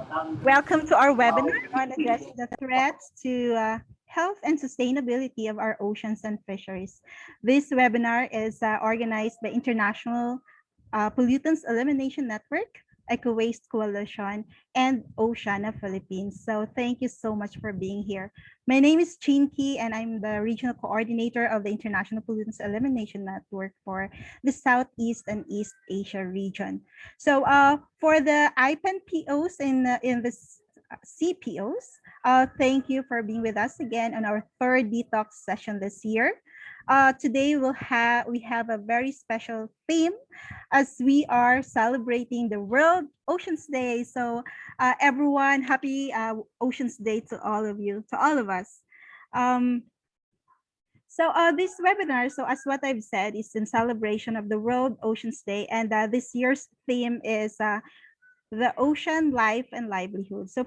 Welcome to our webinar on addressing the threats to health and sustainability of our oceans and fisheries. This webinar is organized by International Pollutants Elimination Network, EcoWaste Coalition, and Oceana Philippines. So thank you so much for being here. My name is Chinkie, and I'm the Regional Coordinator of the International Pollutants Elimination Network for the Southeast and East Asia region. So for the IPEN POs in the CPOs, thank you for being with us again on our third D-Tox session this year. Today we have a very special theme as we are celebrating the World Oceans Day. So everyone, happy Oceans Day to all of you, to all of us. This webinar, so as what I've said, is in celebration of the World Oceans Day, and this year's theme is the ocean life and livelihood. So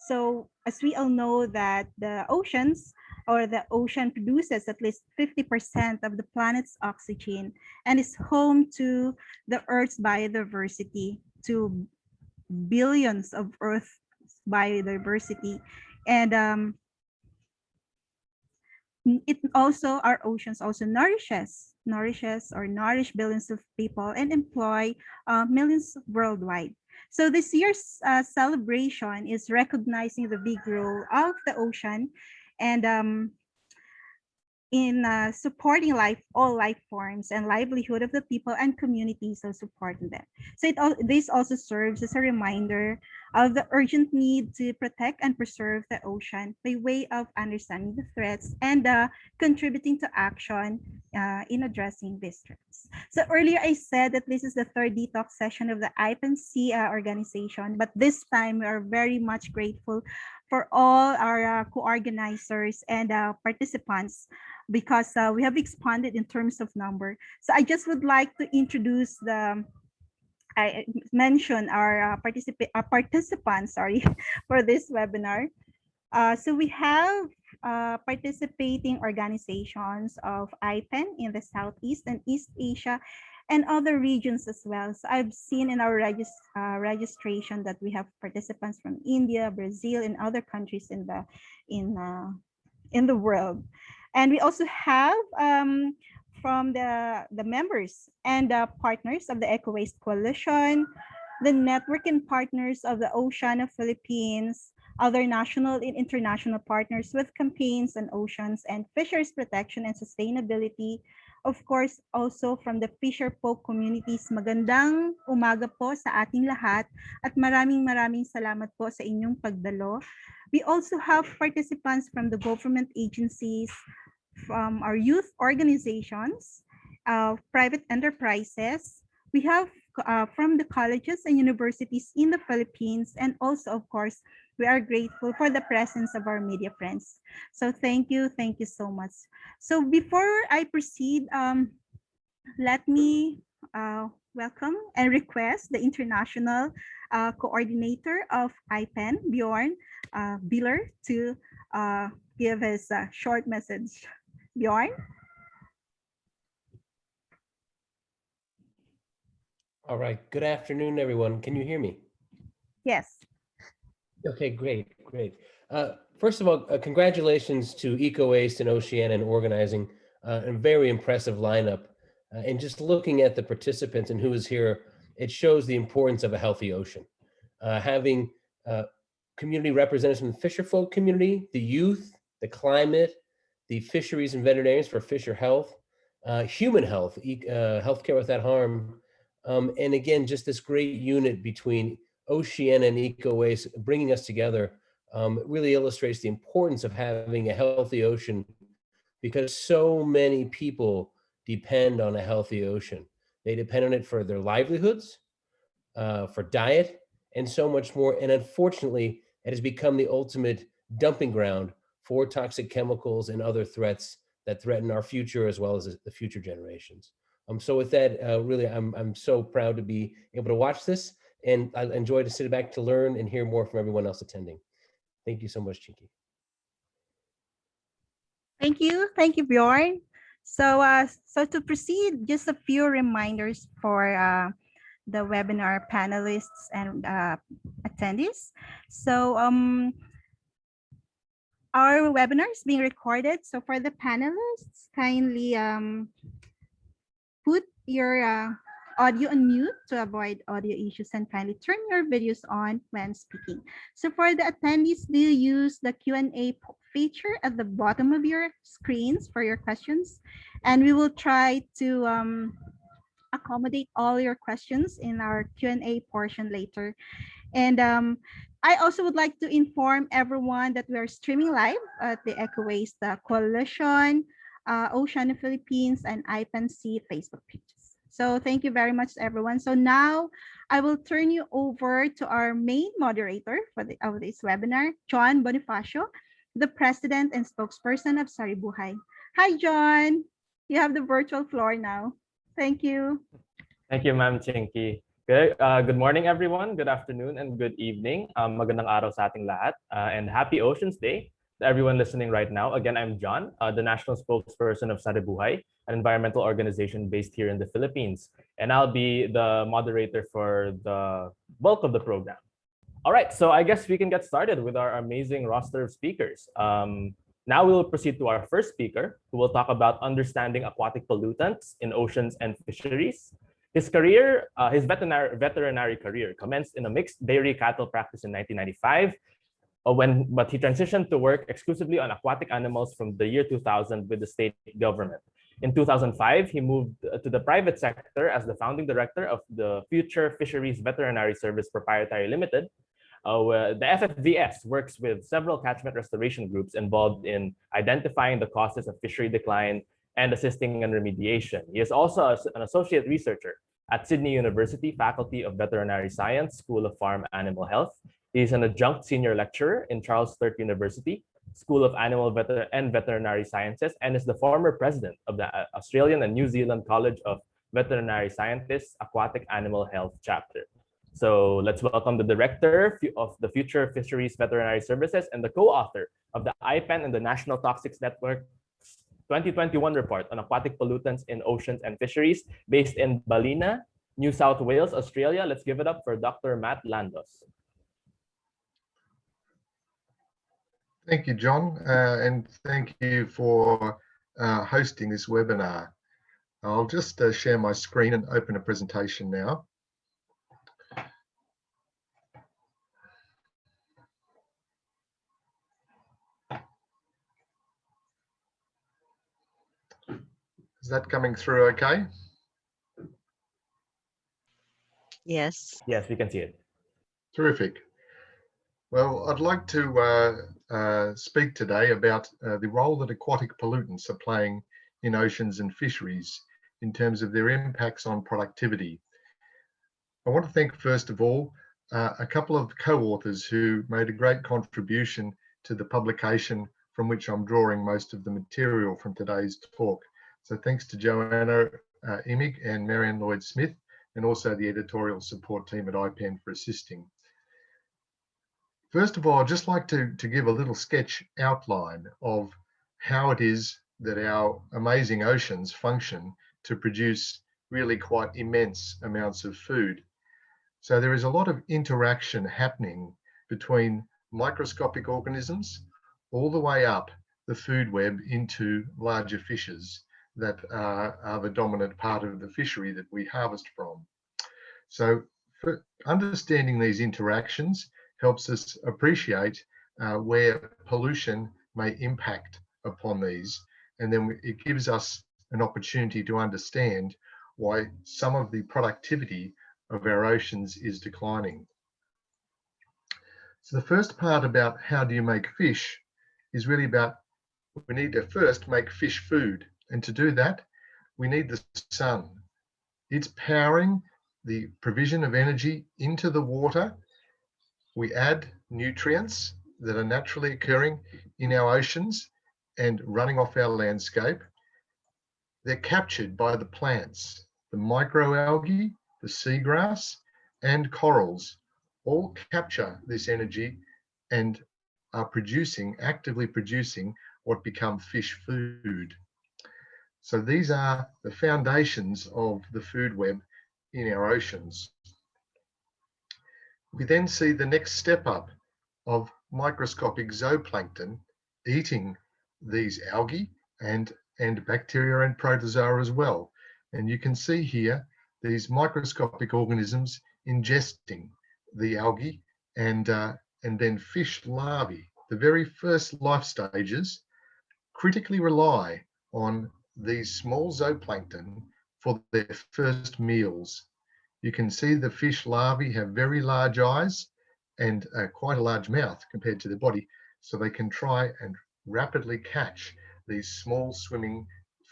so as we all know that the oceans or the ocean produces at least 50% of the planet's oxygen and is home to the Earth's biodiversity, to billions of Earth's biodiversity. And it also, our oceans also nourish billions of people and employ millions worldwide. So this year's celebration is recognizing the big role of the ocean and in supporting all life forms and livelihood of the people and communities who supporting them. So this also serves as a reminder of the urgent need to protect and preserve the ocean by way of understanding the threats and contributing to action in addressing these threats. So earlier I said that this is the third D-Tox session of the IPEN organization, but this time we are very much grateful for all our co-organizers and participants because we have expanded in terms of number. So I just would like to introduce I mentioned our participants, for this webinar. So we have participating organizations of IPEN in the Southeast and East Asia and other regions as well. So I've seen in our registration that we have participants from India, Brazil, and other countries in the world. And we also have from the members and partners of the EcoWaste Coalition, the network and partners of the Oceana Philippines, other national and international partners with campaigns on oceans and fisheries protection and sustainability. Of course, also from the Fisherfolk communities, magandang umaga po sa ating lahat at maraming salamat po sa inyong pagdalo. We also have participants from the government agencies, from our youth organizations, private enterprises. We have from the colleges and universities in the Philippines, and also, of course, we are grateful for the presence of our media friends. So thank you so much. So before I proceed, let me welcome and request the international coordinator of IPEN, Bjorn, Beeler, to give his short message. Bjorn? All right. Good afternoon, everyone. Can you hear me? Yes. Okay, great. First of all, congratulations to EcoWaste and Oceana in organizing a very impressive lineup. And just looking at the participants and who is here, it shows the importance of a healthy ocean. Having community representatives from the Fisherfolk community, the youth, the climate, the fisheries and veterinarians for fisher health, human health, healthcare without harm, and again, just this great unit between Oceana and EcoWaste bringing us together really illustrates the importance of having a healthy ocean because so many people depend on a healthy ocean. They depend on it for their livelihoods, for diet, and so much more. And unfortunately, it has become the ultimate dumping ground for toxic chemicals and other threats that threaten our future as well as the future generations. So with that, really, I'm so proud to be able to watch this, and I enjoy to sit back to learn and hear more from everyone else attending. Thank you so much, Chinkie. Thank you, Bjorn. So to proceed, just a few reminders for the webinar panelists and attendees. So our webinar is being recorded. So for the panelists, kindly put your audio on mute to avoid audio issues, and kindly turn your videos on when speaking. So for the attendees, do use the Q&A feature at the bottom of your screens for your questions, and we will try to accommodate all your questions in our Q&A portion later. And I also would like to inform everyone that we are streaming live at the EcoWaste Coalition, Oceana Philippines, and IPEN Facebook pages. So thank you very much, everyone. So now I will turn you over to our main moderator for of this webinar, John Bonifacio, the president and spokesperson of Saribuhay. Hi, John. You have the virtual floor now. Thank you. Thank you, Ma'am Chinkie. Good morning, everyone. Good afternoon and good evening. Magandang araw sa ating lahat, and happy Oceans Day to everyone listening right now. Again, I'm John, the national spokesperson of Saribuhay, an environmental organization based here in the Philippines, and I'll be the moderator for the bulk of the program. All right, so I guess we can get started with our amazing roster of speakers. Now we will proceed to our first speaker, who will talk about understanding aquatic pollutants in oceans and fisheries. His career, his veterinary career commenced in a mixed dairy cattle practice in 1995, but he transitioned to work exclusively on aquatic animals from the year 2000 with the state government. In 2005, he moved to the private sector as the founding director of the Future Fisheries Veterinary Services Proprietary Limited. The FFVS works with several catchment restoration groups involved in identifying the causes of fishery decline and assisting in remediation. He is also an associate researcher at Sydney University Faculty of Veterinary Science, School of Farm Animal Health. He is an adjunct senior lecturer in Charles Sturt University, School of Animal and Veterinary Sciences, and is the former president of the Australian and New Zealand College of Veterinary Scientists Aquatic Animal Health Chapter. So let's welcome the director of the Future Fisheries Veterinary Services and the co-author of the IPEN and the National Toxics Network 2021 report on aquatic pollutants in oceans and fisheries, based in Ballina, New South Wales, Australia. Let's give it up for Dr. Matt Landos. Thank you, John, and thank you for hosting this webinar. I'll just share my screen and open a presentation now. Is that coming through okay? Yes. Yes, we can see it. Terrific. Well, I'd like to speak today about the role that aquatic pollutants are playing in oceans and fisheries in terms of their impacts on productivity. I want to thank, first of all, a couple of co-authors who made a great contribution to the publication from which I'm drawing most of the material from today's talk. So thanks to Joanna Imig and Marianne Lloyd-Smith, and also the editorial support team at IPEN for assisting. First of all, I'd just like to give a little sketch outline of how it is that our amazing oceans function to produce really quite immense amounts of food. So there is a lot of interaction happening between microscopic organisms all the way up the food web into larger fishes that are the dominant part of the fishery that we harvest from. So for understanding these interactions helps us appreciate where pollution may impact upon these, and then it gives us an opportunity to understand why some of the productivity of our oceans is declining. So the first part about how do you make fish is really about, we need to first make fish food. And to do that, we need the sun. It's powering the provision of energy into the water. We add nutrients that are naturally occurring in our oceans and running off our landscape. They're captured by the plants, the microalgae, the seagrass, and corals all capture this energy and are actively producing what become fish food. So these are the foundations of the food web in our oceans. We then see the next step up of microscopic zooplankton eating these algae and bacteria and protozoa as well. And you can see here these microscopic organisms ingesting the algae and then fish larvae, the very first life stages, critically rely on these small zooplankton for their first meals. You can see the fish larvae have very large eyes and quite a large mouth compared to the body, so they can try and rapidly catch these small swimming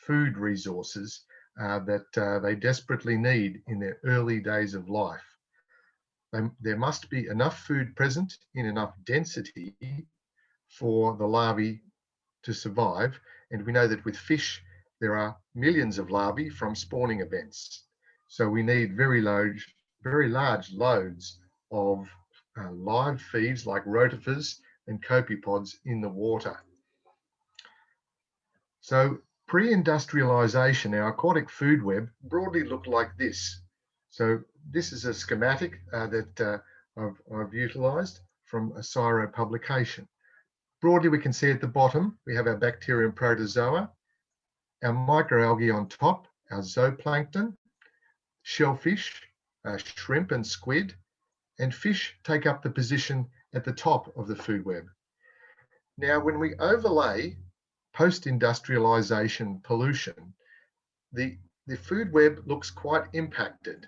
food resources that they desperately need in their early days of life. There must be enough food present in enough density for the larvae to survive, and we know that with fish there are millions of larvae from spawning events. So we need very large loads of live feeds like rotifers and copepods in the water. So pre-industrialization, our aquatic food web broadly looked like this. So this is a schematic that I've utilized from a CSIRO publication. Broadly, we can see at the bottom, we have our bacteria and protozoa, our microalgae on top, our zooplankton, shellfish, shrimp and squid, and fish take up the position at the top of the food web. Now, when we overlay post-industrialization pollution, the food web looks quite impacted.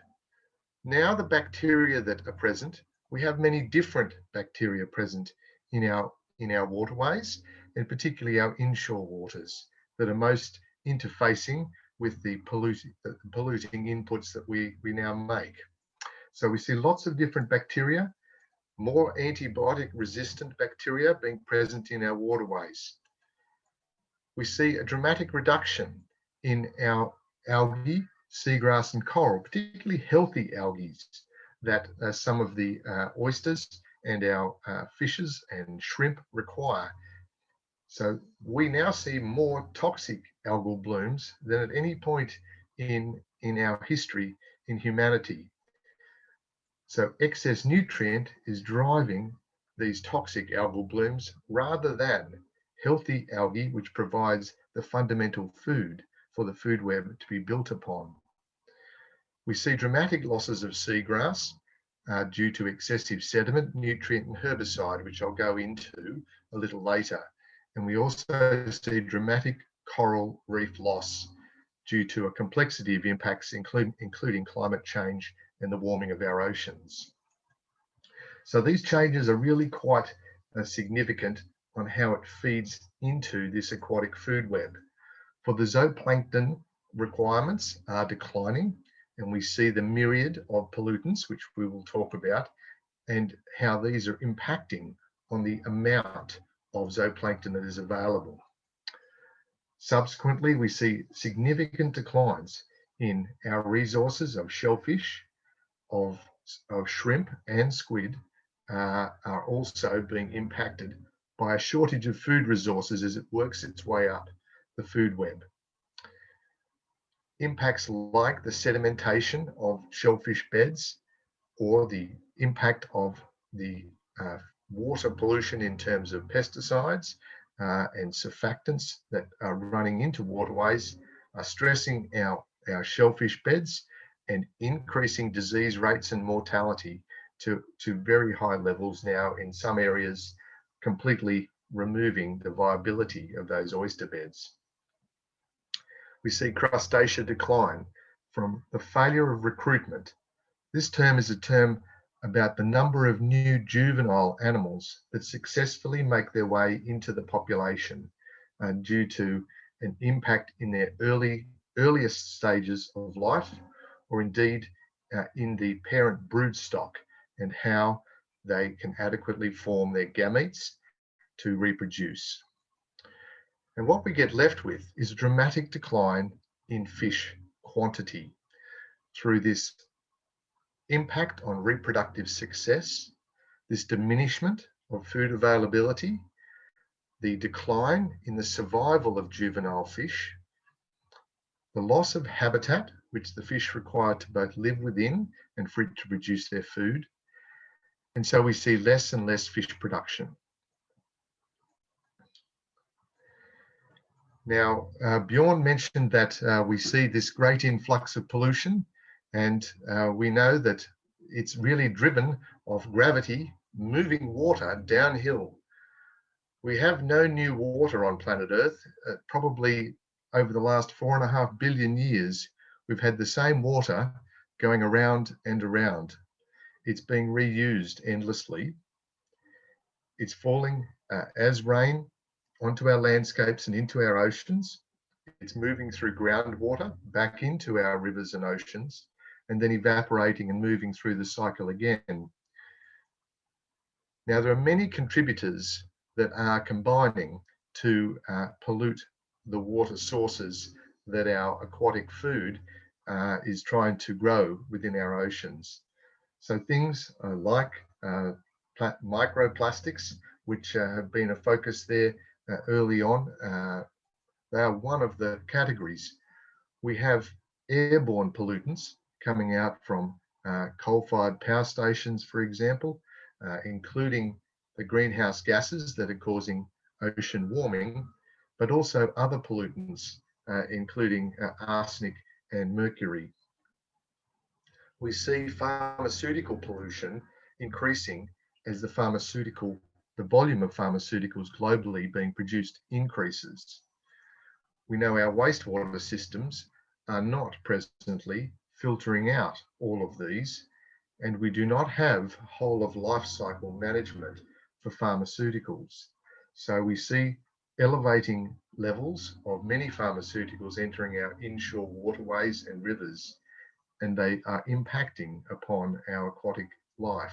Now the bacteria that are present, we have many different bacteria present in our waterways, and particularly our inshore waters that are most interfacing with the polluting inputs that we now make. So we see lots of different bacteria, more antibiotic resistant bacteria being present in our waterways. We see a dramatic reduction in our algae, seagrass and coral, particularly healthy algae that some of the oysters and our fishes and shrimp require. So we now see more toxic algal blooms than at any point in our history in humanity. So excess nutrient is driving these toxic algal blooms rather than healthy algae, which provides the fundamental food for the food web to be built upon. We see dramatic losses of seagrass due to excessive sediment, nutrient and herbicide, which I'll go into a little later. And we also see dramatic coral reef loss due to a complexity of impacts, including climate change and the warming of our oceans. So these changes are really quite significant on how it feeds into this aquatic food web. For the zooplankton, requirements are declining, and we see the myriad of pollutants, which we will talk about, and how these are impacting on the amount of zooplankton that is available. Subsequently, we see significant declines in our resources of shellfish, of shrimp and squid are also being impacted by a shortage of food resources as it works its way up the food web. Impacts like the sedimentation of shellfish beds or the impact of the water pollution in terms of pesticides and surfactants that are running into waterways are stressing our shellfish beds and increasing disease rates and mortality to very high levels now, in some areas completely removing the viability of those oyster beds. We see crustacea decline from the failure of recruitment. This term is a term about the number of new juvenile animals that successfully make their way into the population due to an impact in their earliest stages of life, or indeed in the parent brood stock, and how they can adequately form their gametes to reproduce. And what we get left with is a dramatic decline in fish quantity through this impact on reproductive success, this diminishment of food availability, the decline in the survival of juvenile fish, the loss of habitat, which the fish require to both live within and for it to produce their food. And so we see less and less fish production. Now, Bjorn mentioned that we see this great influx of pollution, and we know that it's really driven off gravity moving water downhill. We have no new water on planet Earth. Probably over the last 4.5 billion years, we've had the same water going around and around. It's being reused endlessly. It's falling as rain onto our landscapes and into our oceans. It's moving through groundwater back into our rivers and oceans, and then evaporating and moving through the cycle again. Now, there are many contributors that are combining to pollute the water sources that our aquatic food is trying to grow within our oceans. So things like microplastics, which have been a focus there early on, they are one of the categories. We have airborne pollutants coming out from coal-fired power stations, for example, including the greenhouse gases that are causing ocean warming, but also other pollutants, including arsenic and mercury. We see pharmaceutical pollution increasing as the volume of pharmaceuticals globally being produced increases. We know our wastewater systems are not presently filtering out all of these, and we do not have whole of life cycle management for pharmaceuticals. So we see elevating levels of many pharmaceuticals entering our inshore waterways and rivers, and they are impacting upon our aquatic life.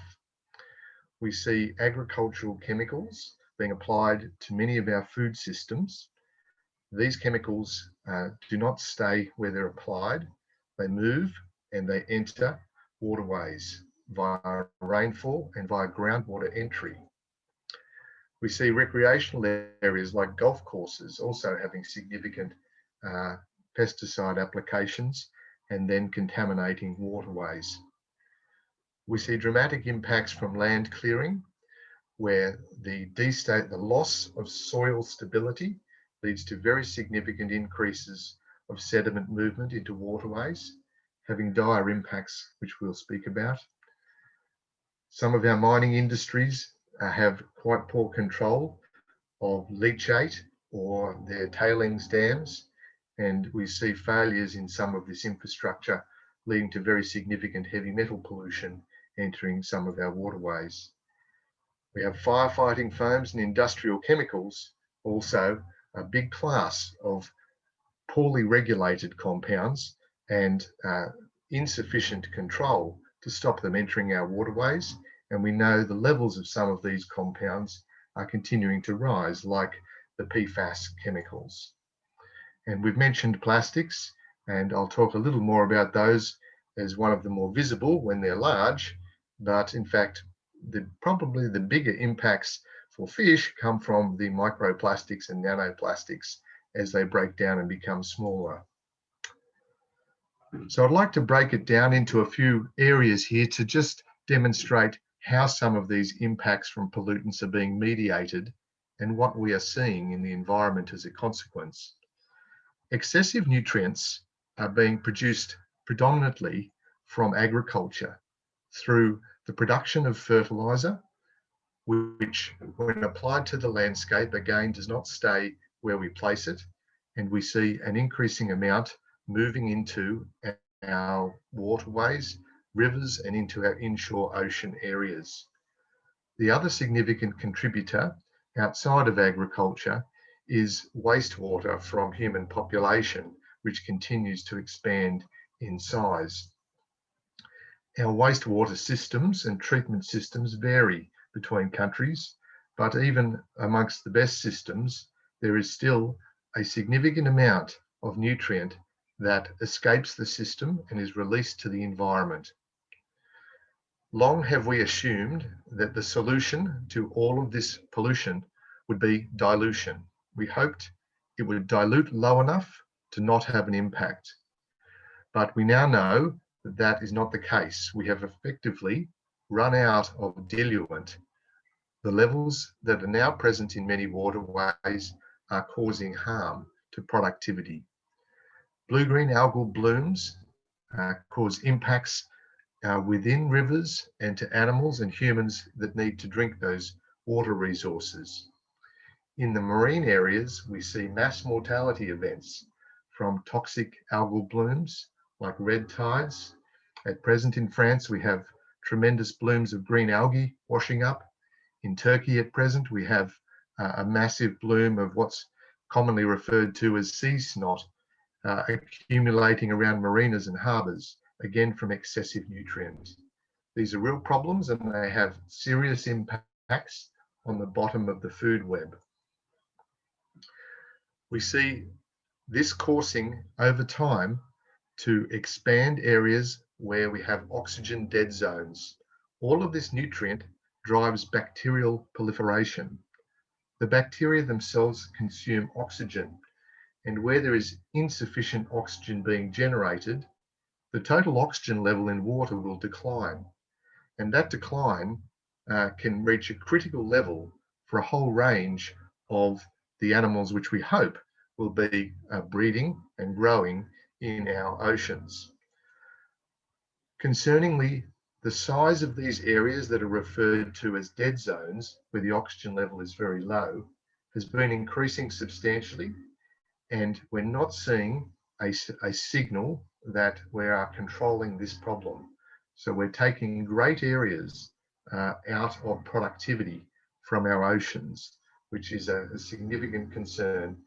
We see agricultural chemicals being applied to many of our food systems. These chemicals do not stay where they're applied. They move and they enter waterways via rainfall and via groundwater entry. We see recreational areas like golf courses also having significant pesticide applications and then contaminating waterways. We see dramatic impacts from land clearing, where the loss of soil stability leads to very significant increases of sediment movement into waterways, having dire impacts, which we'll speak about. Some of our mining industries have quite poor control of leachate or their tailings dams, and we see failures in some of this infrastructure leading to very significant heavy metal pollution entering some of our waterways. We have firefighting foams and industrial chemicals, also a big class of poorly regulated compounds and insufficient control to stop them entering our waterways. And we know the levels of some of these compounds are continuing to rise, like the PFAS chemicals. And we've mentioned plastics, and I'll talk a little more about those as one of the more visible when they're large, but in fact, probably the bigger impacts for fish come from the microplastics and nanoplastics as they break down and become smaller. So I'd like to break it down into a few areas here to just demonstrate how some of these impacts from pollutants are being mediated and what we are seeing in the environment as a consequence. Excessive nutrients are being produced predominantly from agriculture through the production of fertilizer, which when applied to the landscape, again, does not stay where we place it. And we see an increasing amount moving into our waterways, rivers, and into our inshore ocean areas. The other significant contributor outside of agriculture is wastewater from human population, which continues to expand in size. Our wastewater systems and treatment systems vary between countries, but even amongst the best systems, there is still a significant amount of nutrient that escapes the system and is released to the environment. Long have we assumed that the solution to all of this pollution would be dilution. We hoped it would dilute low enough to not have an impact. But we now know that that is not the case. We have effectively run out of diluent. The levels that are now present in many waterways are causing harm to productivity. Blue-green algal blooms cause impacts within rivers and to animals and humans that need to drink those water resources. In the marine areas, we see mass mortality events from toxic algal blooms like red tides. At present in France, we have tremendous blooms of green algae washing up. In Turkey at present, we have a massive bloom of what's commonly referred to as sea snot accumulating around marinas and harbours, again from excessive nutrients. These are real problems and they have serious impacts on the bottom of the food web. We see this coursing over time to expand areas where we have oxygen dead zones. All of this nutrient drives bacterial proliferation. The bacteria themselves consume oxygen, and where there is insufficient oxygen being generated, the total oxygen level in water will decline. And that decline can reach a critical level for a whole range of the animals which we hope will be breeding and growing in our oceans. Concerningly, the size of these areas that are referred to as dead zones, where the oxygen level is very low, has been increasing substantially, and we're not seeing a signal that we are controlling this problem. So we're taking great areas out of productivity from our oceans, which is a significant concern,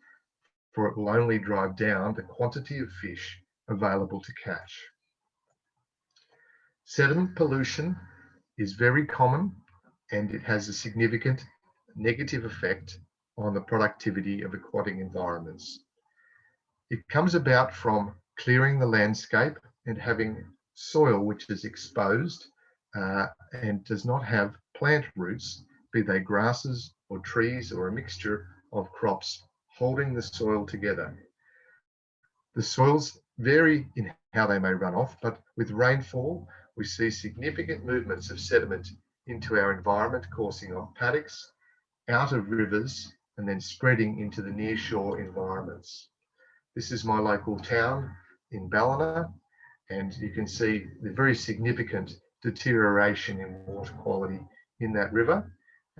for it will only drive down the quantity of fish available to catch. Sediment pollution is very common and it has a significant negative effect on the productivity of aquatic environments. It comes about from clearing the landscape and having soil which is exposed and does not have plant roots, be they grasses or trees or a mixture of crops holding the soil together. The soils vary in how they may run off, but with rainfall, we see significant movements of sediment into our environment, causing off paddocks, out of rivers, and then spreading into the nearshore environments. This is my local town in Ballina, and you can see the very significant deterioration in water quality in that river,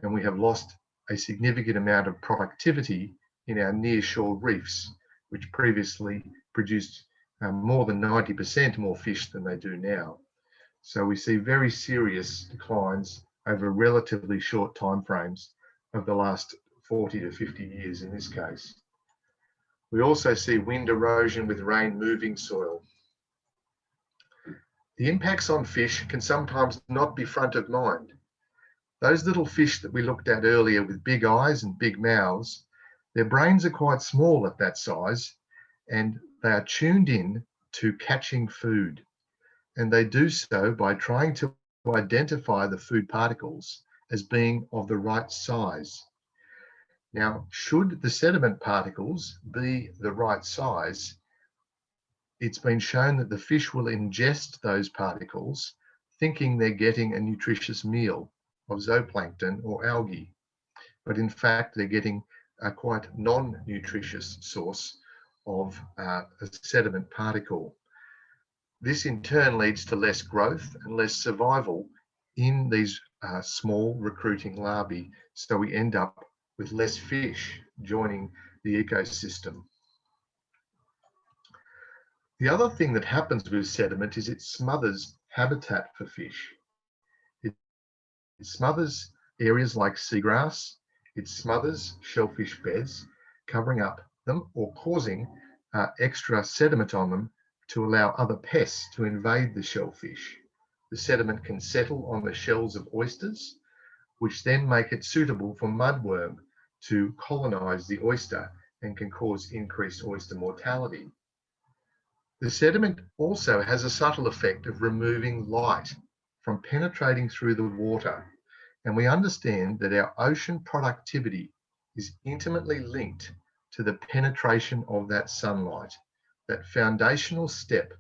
and we have lost a significant amount of productivity in our nearshore reefs, which previously produced more than 90% more fish than they do now. So we see very serious declines over relatively short timeframes of the last 40 to 50 years in this case. We also see wind erosion with rain moving soil. The impacts on fish can sometimes not be front of mind. Those little fish that we looked at earlier with big eyes and big mouths, their brains are quite small at that size, and they are tuned in to catching food. And they do so by trying to identify the food particles as being of the right size. Now, should the sediment particles be the right size, it's been shown that the fish will ingest those particles thinking they're getting a nutritious meal of zooplankton or algae. But in fact, they're getting a quite non-nutritious source of a sediment particle. This in turn leads to less growth and less survival in these small recruiting larvae. So we end up with less fish joining the ecosystem. The other thing that happens with sediment is it smothers habitat for fish. It smothers areas like seagrass, it smothers shellfish beds, covering up them or causing extra sediment on them to allow other pests to invade the shellfish. The sediment can settle on the shells of oysters, which then make it suitable for mudworm to colonize the oyster and can cause increased oyster mortality. The sediment also has a subtle effect of removing light from penetrating through the water. And we understand that our ocean productivity is intimately linked to the penetration of that sunlight, that foundational step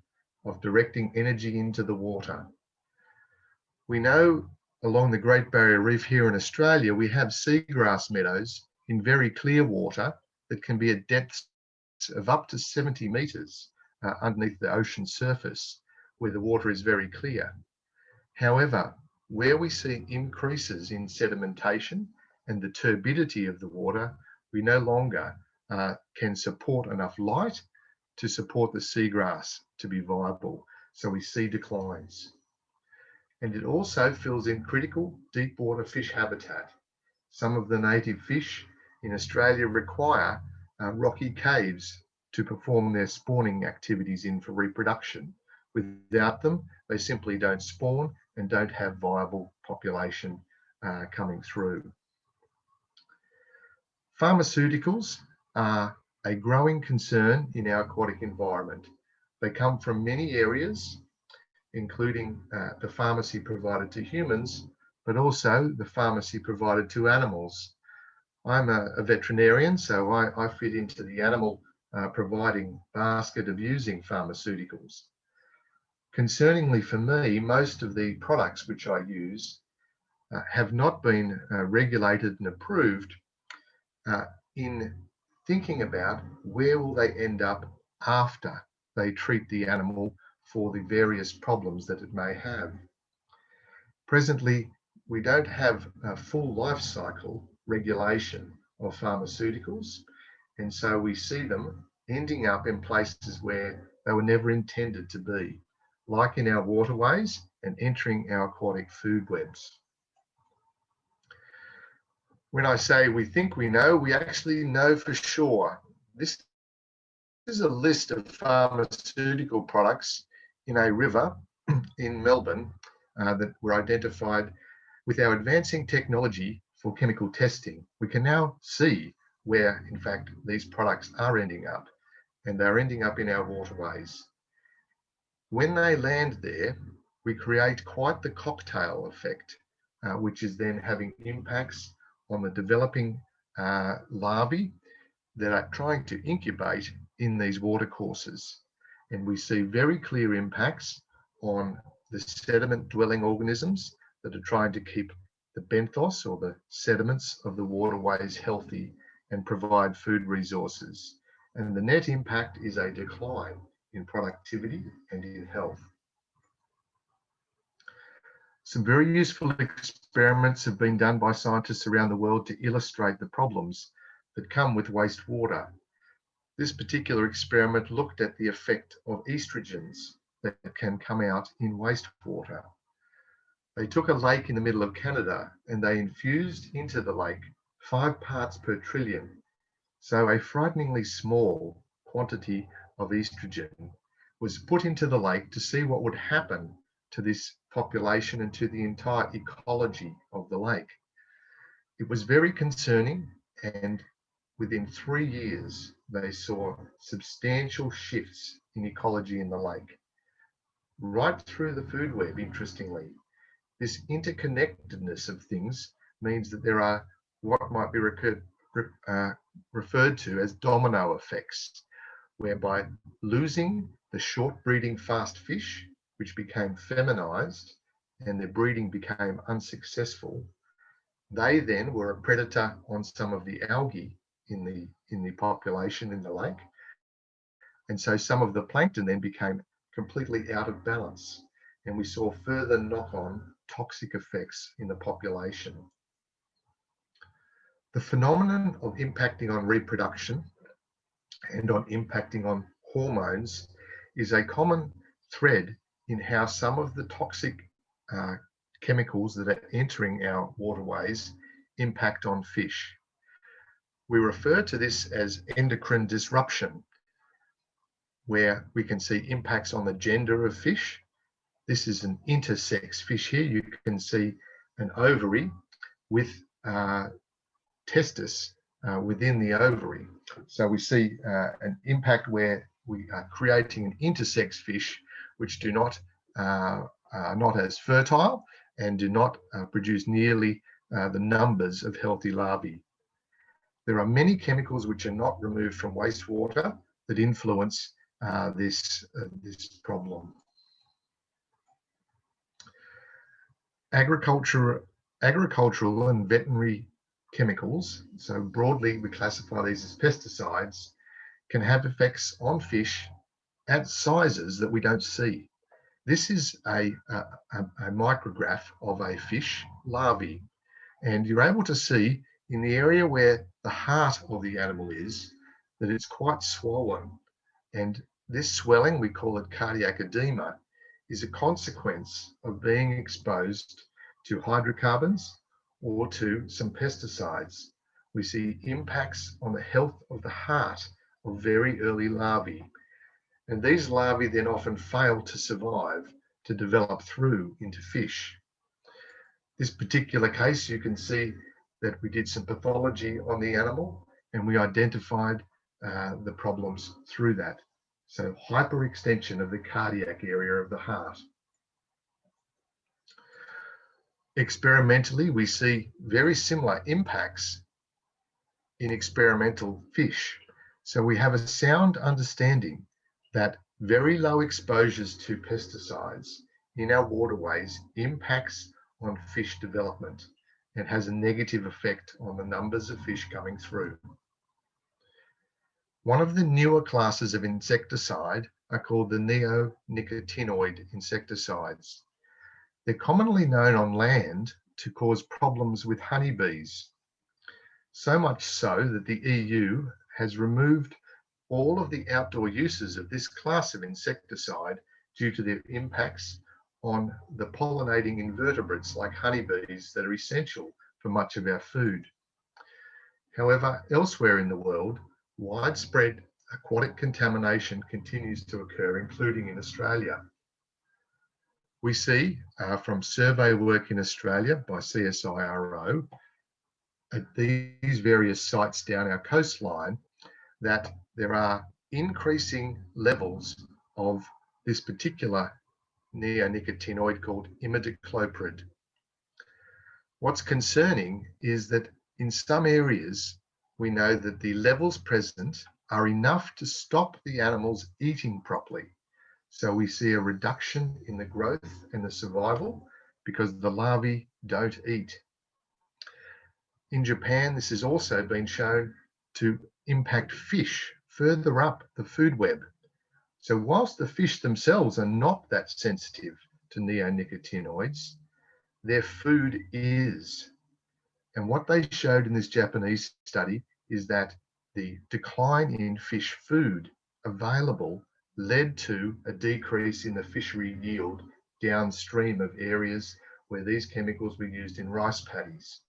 of directing energy into the water. We know along the Great Barrier Reef here in Australia, we have seagrass meadows in very clear water that can be at depths of up to 70 metres underneath the ocean surface, where the water is very clear. However, where we see increases in sedimentation and the turbidity of the water, we no longer can support enough light to support the seagrass to be viable. So we see declines. And it also fills in critical deep water fish habitat. Some of the native fish in Australia require rocky caves to perform their spawning activities in for reproduction. Without them, they simply don't spawn and don't have viable population coming through. Pharmaceuticals are a growing concern in our aquatic environment. They come from many areas, including the pharmacy provided to humans, but also the pharmacy provided to animals. I'm a veterinarian, so I fit into the animal providing basket of using pharmaceuticals. Concerningly for me, most of the products which I use have not been regulated and approved in thinking about where will they end up after they treat the animal for the various problems that it may have. Presently, we don't have a full life cycle regulation of pharmaceuticals, and so we see them ending up in places where they were never intended to be, like in our waterways and entering our aquatic food webs. When I say we think we know, we actually know for sure. This is a list of pharmaceutical products in a river in Melbourne that were identified. With our advancing technology for chemical testing, we can now see where, in fact, these products are ending up, and they're ending up in our waterways. When they land there, we create quite the cocktail effect, which is then having impacts on the developing larvae that are trying to incubate in these watercourses. And we see very clear impacts on the sediment-dwelling organisms that are trying to keep the benthos or the sediments of the waterways healthy and provide food resources. And the net impact is a decline in productivity and in health. Some very useful experiments have been done by scientists around the world to illustrate the problems that come with wastewater. This particular experiment looked at the effect of estrogens that can come out in wastewater. They took a lake in the middle of Canada and they infused into the lake 5 parts per trillion. So a frighteningly small quantity of estrogen was put into the lake to see what would happen to this population and to the entire ecology of the lake. It was very concerning, and within 3 years, they saw substantial shifts in ecology in the lake. Right through the food web, interestingly, this interconnectedness of things means that there are what might be referred to as domino effects, whereby losing the short breeding fast fish, which became feminized and their breeding became unsuccessful, they then were a predator on some of the algae in the population in the lake. And so some of the plankton then became completely out of balance. And we saw further knock-on toxic effects in the population. The phenomenon of impacting on reproduction and on impacting on hormones is a common thread in how some of the toxic chemicals that are entering our waterways impact on fish. We refer to this as endocrine disruption, where we can see impacts on the gender of fish. This is an intersex fish here. You can see an ovary with testis within the ovary. So we see an impact where we are creating an intersex fish which do not are not as fertile and do not produce nearly the numbers of healthy larvae. There are many chemicals which are not removed from wastewater that influence this problem. Agricultural and veterinary chemicals, so broadly we classify these as pesticides, can have effects on fish at sizes that we don't see. This is a micrograph of a fish larvae, and you're able to see in the area where the heart of the animal is that it's quite swollen, and this swelling, we call it cardiac edema, is a consequence of being exposed to hydrocarbons or to some pesticides. We see impacts on the health of the heart of very early larvae. And these larvae then often fail to survive to develop through into fish. This particular case, you can see that we did some pathology on the animal and we identified the problems through that. So hyperextension of the cardiac area of the heart. Experimentally, we see very similar impacts in experimental fish. So we have a sound understanding that very low exposures to pesticides in our waterways impacts on fish development and has a negative effect on the numbers of fish coming through. One of the newer classes of insecticide are called the neonicotinoid insecticides. They're commonly known on land to cause problems with honeybees. So much so that the EU has removed all of the outdoor uses of this class of insecticide due to their impacts on the pollinating invertebrates like honeybees that are essential for much of our food. However, elsewhere in the world, widespread aquatic contamination continues to occur, including in Australia. We see from survey work in Australia by CSIRO at these various sites down our coastline that there are increasing levels of this particular neonicotinoid called imidacloprid. What's concerning is that in some areas, we know that the levels present are enough to stop the animals eating properly. So we see a reduction in the growth and the survival because the larvae don't eat. In Japan, this has also been shown to impact fish further up the food web. So whilst the fish themselves are not that sensitive to neonicotinoids, their food is. And what they showed in this Japanese study is that the decline in fish food available led to a decrease in the fishery yield downstream of areas where these chemicals were used in rice paddies.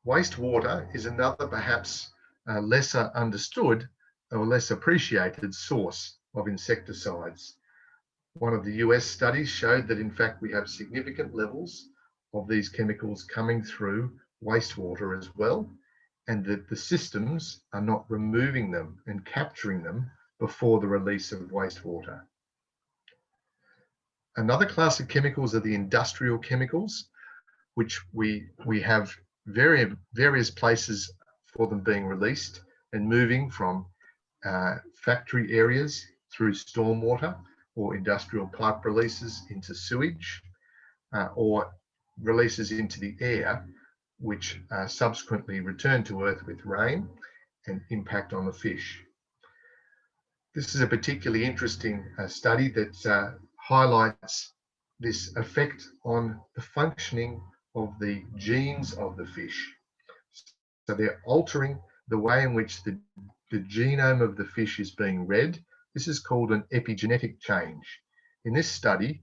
Wastewater is another perhaps lesser understood or less appreciated source of insecticides. One of the US studies showed that in fact we have significant levels of these chemicals coming through wastewater as well, and that the systems are not removing them and capturing them before the release of wastewater. Another class of chemicals are the industrial chemicals, which we have various places for them being released and moving from factory areas through stormwater or industrial pipe releases into sewage or releases into the air, which subsequently return to Earth with rain and impact on the fish. This is a particularly interesting study that highlights this effect on the functioning of the genes of the fish. So they're altering the way in which the genome of the fish is being read. This is called an epigenetic change. In this study,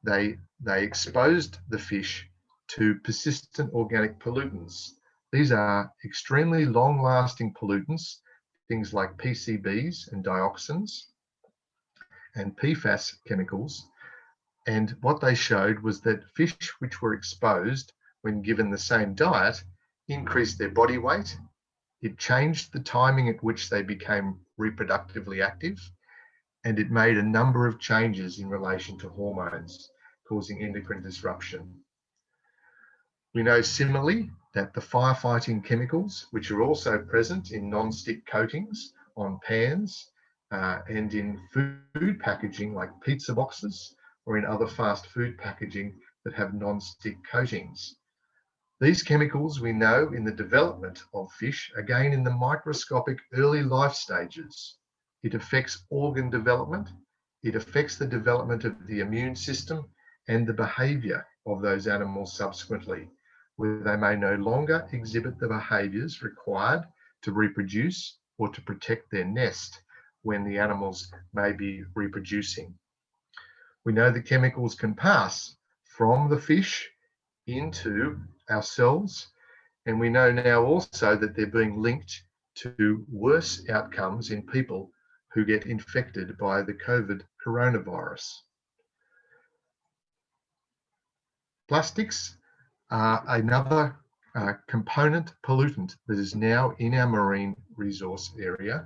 they exposed the fish to persistent organic pollutants. These are extremely long-lasting pollutants, things like PCBs and dioxins and PFAS chemicals. And what they showed was that fish which were exposed when given the same diet increased their body weight. It changed the timing at which they became reproductively active, and it made a number of changes in relation to hormones, causing endocrine disruption. We know similarly that the firefighting chemicals, which are also present in non-stick coatings on pans and in food packaging like pizza boxes or in other fast food packaging that have non-stick coatings. These chemicals we know in the development of fish, again in the microscopic early life stages. It affects organ development, it affects the development of the immune system and the behaviour of those animals subsequently, where they may no longer exhibit the behaviours required to reproduce or to protect their nest when the animals may be reproducing. We know the chemicals can pass from the fish into ourselves, and we know now also that they're being linked to worse outcomes in people who get infected by the COVID coronavirus. Plastics are another component pollutant that is now in our marine resource area,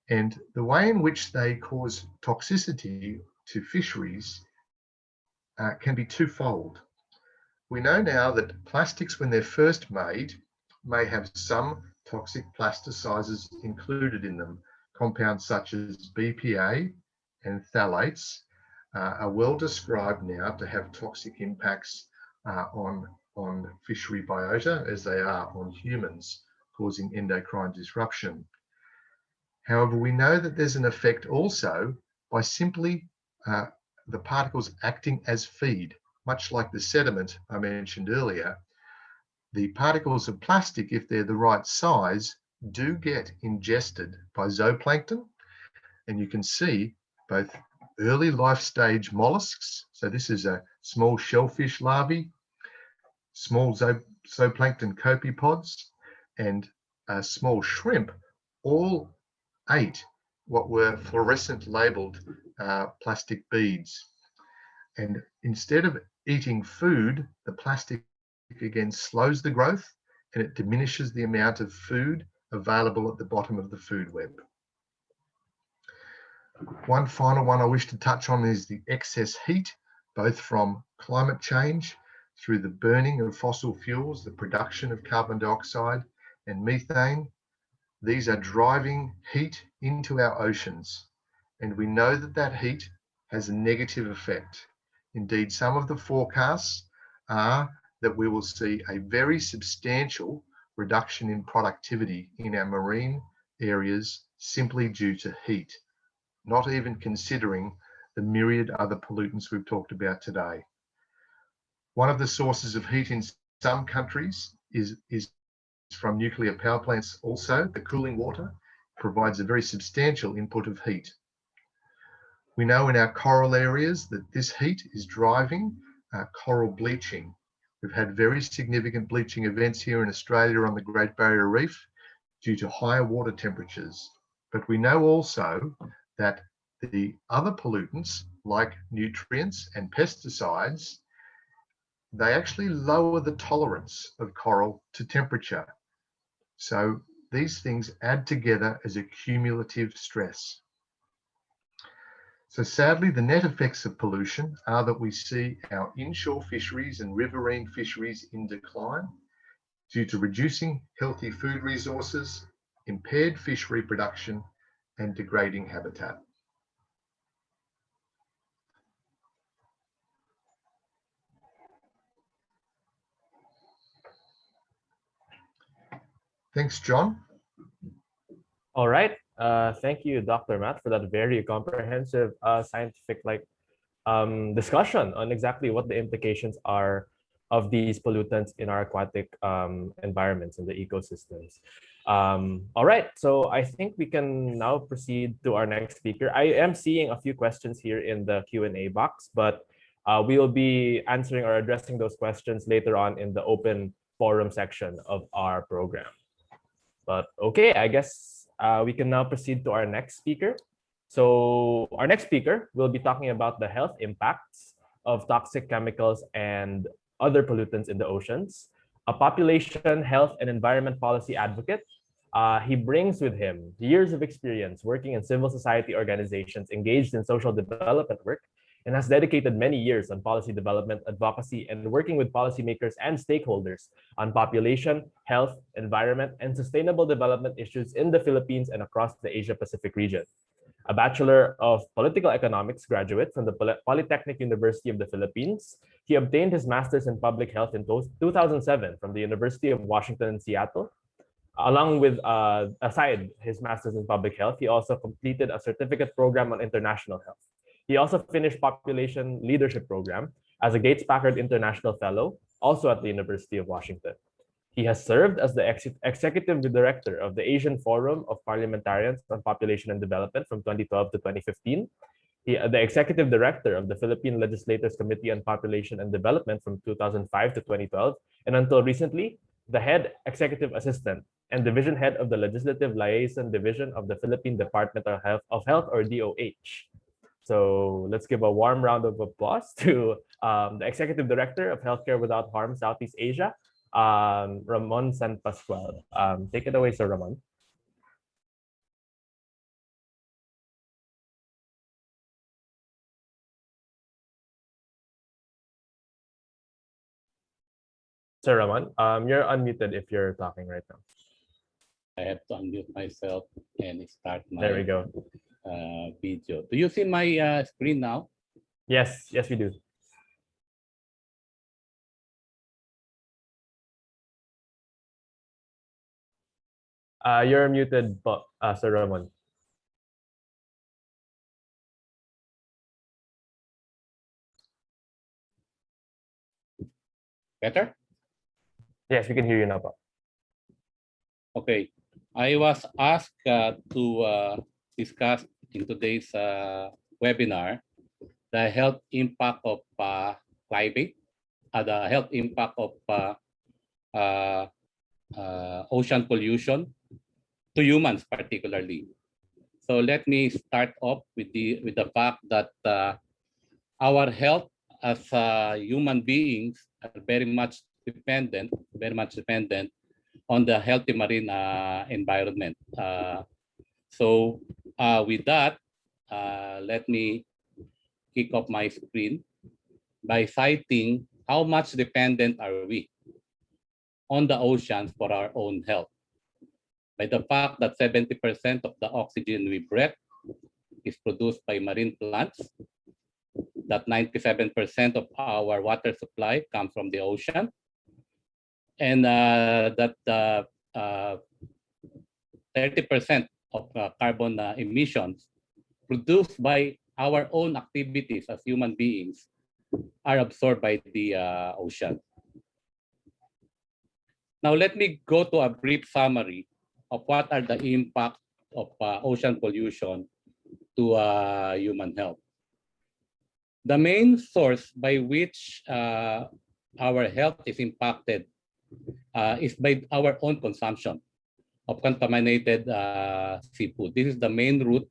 and the way in which they cause toxicity to fisheries can be twofold. We know now that plastics, when they're first made, may have some toxic plasticizers included in them. Compounds such as BPA and phthalates are well described now to have toxic impacts on fishery biota as they are on humans, causing endocrine disruption. However, we know that there's an effect also by simply the particles acting as feed, much like the sediment I mentioned earlier. The particles of plastic, if they're the right size, do get ingested by zooplankton, and you can see both early life stage mollusks, so this is a small shellfish larvae, small zooplankton copepods, and a small shrimp, all ate what were fluorescent labeled plastic beads. And instead of eating food, the plastic again slows the growth and it diminishes the amount of food available at the bottom of the food web. One final one I wish to touch on is the excess heat, both from climate change through the burning of fossil fuels, the production of carbon dioxide and methane. These are driving heat into our oceans, and we know that that heat has a negative effect. Indeed, some of the forecasts are that we will see a very substantial reduction in productivity in our marine areas simply due to heat, not even considering the myriad other pollutants we've talked about today. One of the sources of heat in some countries is from nuclear power plants also. The cooling water provides a very substantial input of heat. We know in our coral areas that this heat is driving coral bleaching. We've had very significant bleaching events here in Australia on the Great Barrier Reef due to higher water temperatures. But we know also that the other pollutants like nutrients and pesticides, they actually lower the tolerance of coral to temperature. So these things add together as a cumulative stress. So sadly, the net effects of pollution are that we see our inshore fisheries and riverine fisheries in decline due to reducing healthy food resources, impaired fish reproduction, and degrading habitat. Thanks, John. All right. Thank you, Dr. Matt, for that very comprehensive scientific discussion on exactly what the implications are of these pollutants in our aquatic environments and the ecosystems. All right, so I think we can now proceed to our next speaker. I am seeing a few questions here in the Q&A box, but we will be answering or addressing those questions later on in the open forum section of our program. But okay, I guess we can now proceed to our next speaker. So our next speaker will be talking about the health impacts of toxic chemicals and other pollutants in the oceans. A population, health, and environment policy advocate, he brings with him years of experience working in civil society organizations engaged in social development work and has dedicated many years on policy development, advocacy, and working with policymakers and stakeholders on population, health, environment, and sustainable development issues in the Philippines and across the Asia-Pacific region. A Bachelor of Political Economics graduate from the Polytechnic University of the Philippines, he obtained his Master's in Public Health in 2007 from the University of Washington in Seattle. Along with, aside his Master's in Public Health, he also completed a certificate program on international health. He also finished Population Leadership Program as a Gates-Packard International Fellow, also at the University of Washington. He has served as the Executive Director of the Asian Forum of Parliamentarians on Population and Development from 2012 to 2015. The Executive Director of the Philippine Legislators Committee on Population and Development from 2005 to 2012, and until recently, the Head Executive Assistant and Division Head of the Legislative Liaison Division of the Philippine Department of Health, or DOH. So let's give a warm round of applause to the Executive Director of Healthcare Without Harm, Southeast Asia, Ramon San Pascual. Take it away, Sir Ramon. Sir Ramon, you're unmuted if you're talking right now. I have to unmute myself and start my There we go. video. Do you see my screen now? Yes, yes, we do. You're muted, Sir Ramon. Better? Yes, we can hear you now, po. Okay. I was asked to discuss in today's webinar the health impact of climate, the health impact of ocean pollution to humans particularly. So let me start off with the fact that our health as human beings are very much dependent on the healthy marine environment. So with that, let me kick off my screen by citing how much dependent are we on the oceans for our own health. By the fact that 70% of the oxygen we breathe is produced by marine plants, that 97% of our water supply comes from the ocean, and that 30% of carbon emissions produced by our own activities as human beings are absorbed by the ocean. Now let me go to a brief summary of what are the impacts of ocean pollution to human health. The main source by which our health is impacted is by our own consumption of contaminated seafood. This is the main route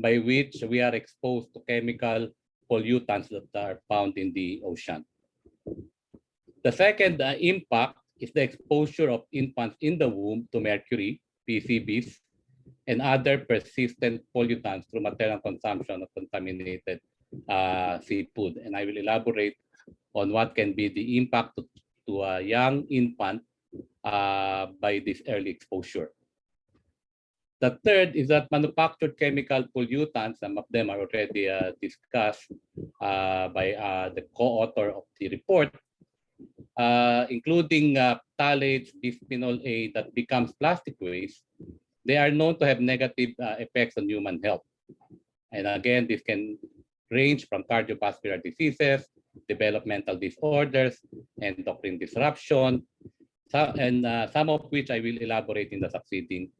by which we are exposed to chemical pollutants that are found in the ocean. The second impact is the exposure of infants in the womb to mercury, PCBs, and other persistent pollutants through maternal consumption of contaminated seafood. And I will elaborate on what can be the impact to a young infant by this early exposure. The third is that manufactured chemical pollutants, some of them are already discussed by the co-author of the report, including phthalates, bisphenol A that becomes plastic waste. They are known to have negative effects on human health. And again, this can range from cardiovascular diseases, developmental disorders, endocrine disruption, and some of which I will elaborate in the succeeding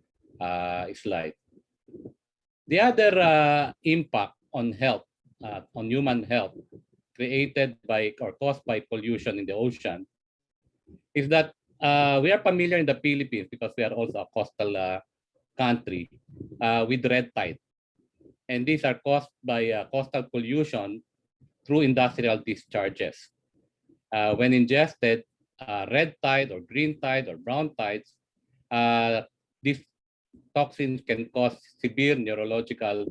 slide. The other impact on health, on human health, created by or caused by pollution in the ocean is that we are familiar in the Philippines, because we are also a coastal country, with red tide. And these are caused by coastal pollution through industrial discharges. When ingested, red tide or green tide or brown tides, these toxins can cause severe neurological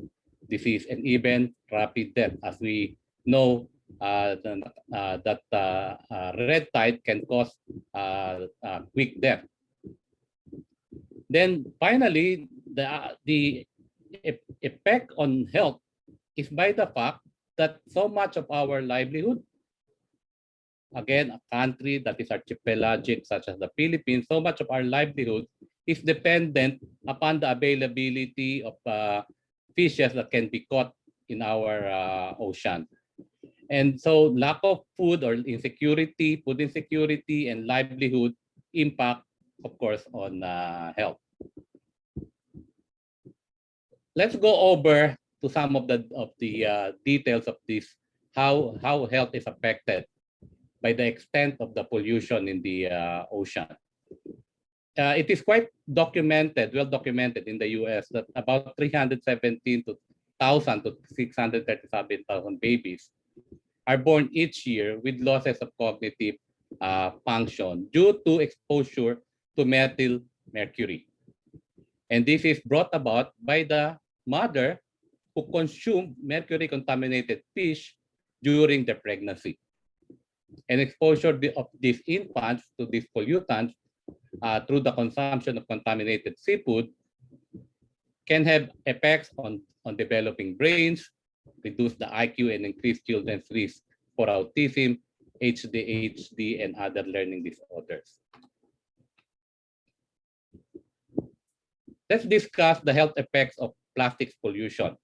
disease and even rapid death, as we know that red tide can cause quick death. Then finally, the effect on health is by the fact that so much of our livelihood, again, a country that is archipelagic such as the Philippines, so much of our livelihood is dependent upon the availability of fishes that can be caught in our ocean. And so lack of food or insecurity, food insecurity and livelihood impact, of course, on health. Let's go over to some of the details of this, how health is affected by the extent of the pollution in the ocean. It is quite documented, well documented in the US that about 317,000 to 637,000 babies are born each year with losses of cognitive function due to exposure to methyl mercury. And this is brought about by the mother who consumed mercury-contaminated fish during the pregnancy. And exposure of these infants to these pollutants through the consumption of contaminated seafood can have effects on developing brains, reduce the IQ, and increase children's risk for autism, ADHD, and other learning disorders. Let's discuss the health effects of plastics pollution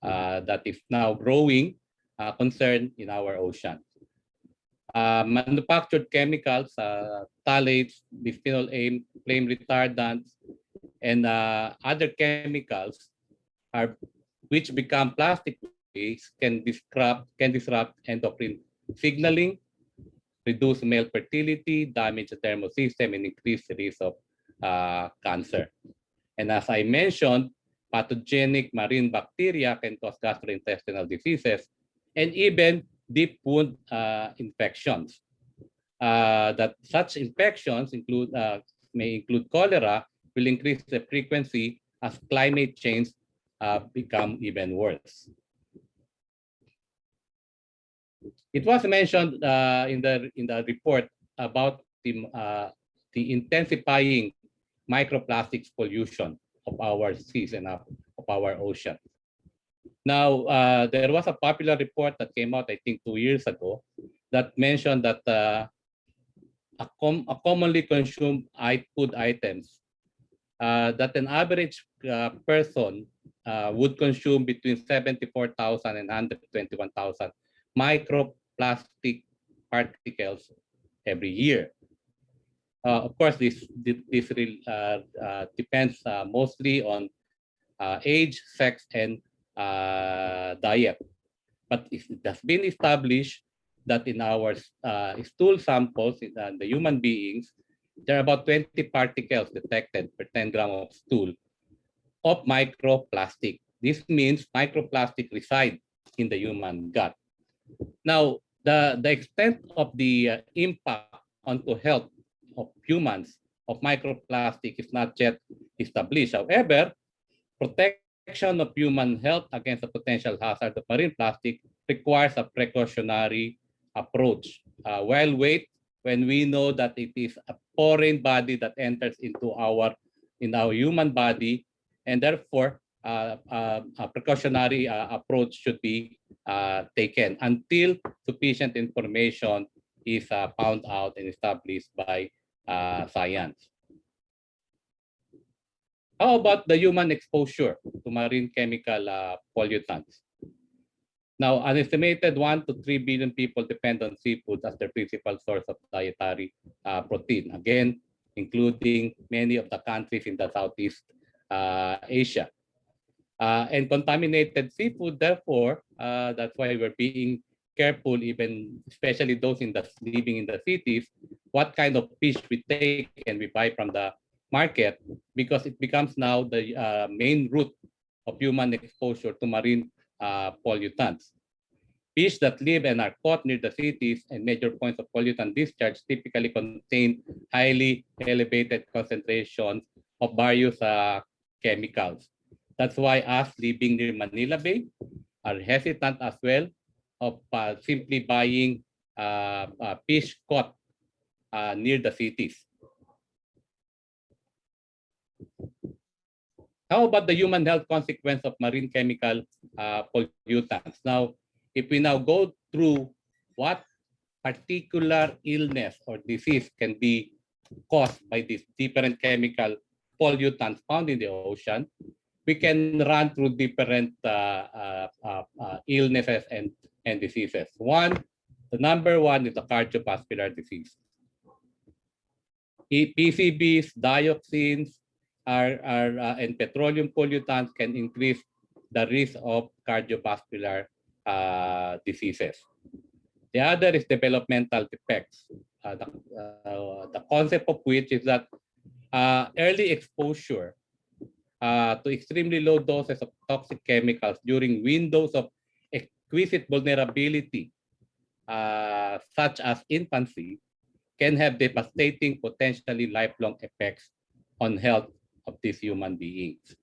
that is now growing concern in our ocean. Manufactured chemicals, phthalates, bisphenol A, flame retardants, and other chemicals which become plastic waste can disrupt endocrine signaling, reduce male fertility, damage the thermosystem, and increase the risk of cancer. And as I mentioned, pathogenic marine bacteria can cause gastrointestinal diseases and even deep wound infections. That such infections may include cholera, will increase the frequency as climate change become even worse. It was mentioned in the report about the intensifying microplastics pollution of our seas and of our ocean. Now, there was a popular report that came out, I think, 2 years ago, that mentioned that a commonly consumed food items that an average person would consume between 74,000 and 121,000 microplastic particles every year. Of course, this depends mostly on age, sex, and diet. But it has been established that in our stool samples, in the human beings, there are about 20 particles detected per 10 grams of stool of microplastic. This means microplastic reside in the human gut. Now, the extent of the impact onto health of humans of microplastic is not yet established. However, protection of human health against the potential hazard of marine plastic requires a precautionary approach. While when we know that it is a foreign body that enters into our human body, and therefore a precautionary approach should be taken until sufficient information is found out and established by science. How about the human exposure to marine chemical pollutants? Now, an estimated 1 to 3 billion people depend on seafood as their principal source of dietary protein, again, including many of the countries in the Southeast Asia. And contaminated seafood, therefore, that's why we're being careful, even especially those living in the cities, what kind of fish we take and we buy from the market, because it becomes now the main route of human exposure to marine pollutants. Fish that live and are caught near the cities and major points of pollutant discharge typically contain highly elevated concentrations of various chemicals. That's why us living near Manila Bay are hesitant as well of simply buying fish caught near the cities. How about the human health consequence of marine chemical pollutants? Now, if we now go through what particular illness or disease can be caused by these different chemical pollutants found in the ocean, we can run through different illnesses and diseases. The number one is the cardiovascular disease. PCBs, dioxins, and petroleum pollutants can increase the risk of cardiovascular diseases. The other is developmental defects. The concept of which is that early exposure to extremely low doses of toxic chemicals during windows of exquisite vulnerability, such as infancy, can have devastating, potentially lifelong effects on health of these human beings.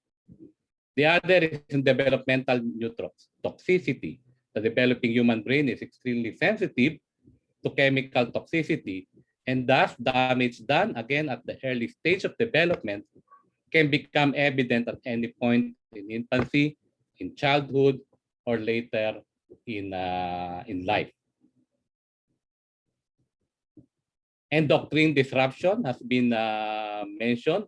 The other is in developmental neurotoxicity. The developing human brain is extremely sensitive to chemical toxicity, and thus damage done again at the early stage of development can become evident at any point in infancy, in childhood, or later in life. Endocrine disruption has been mentioned,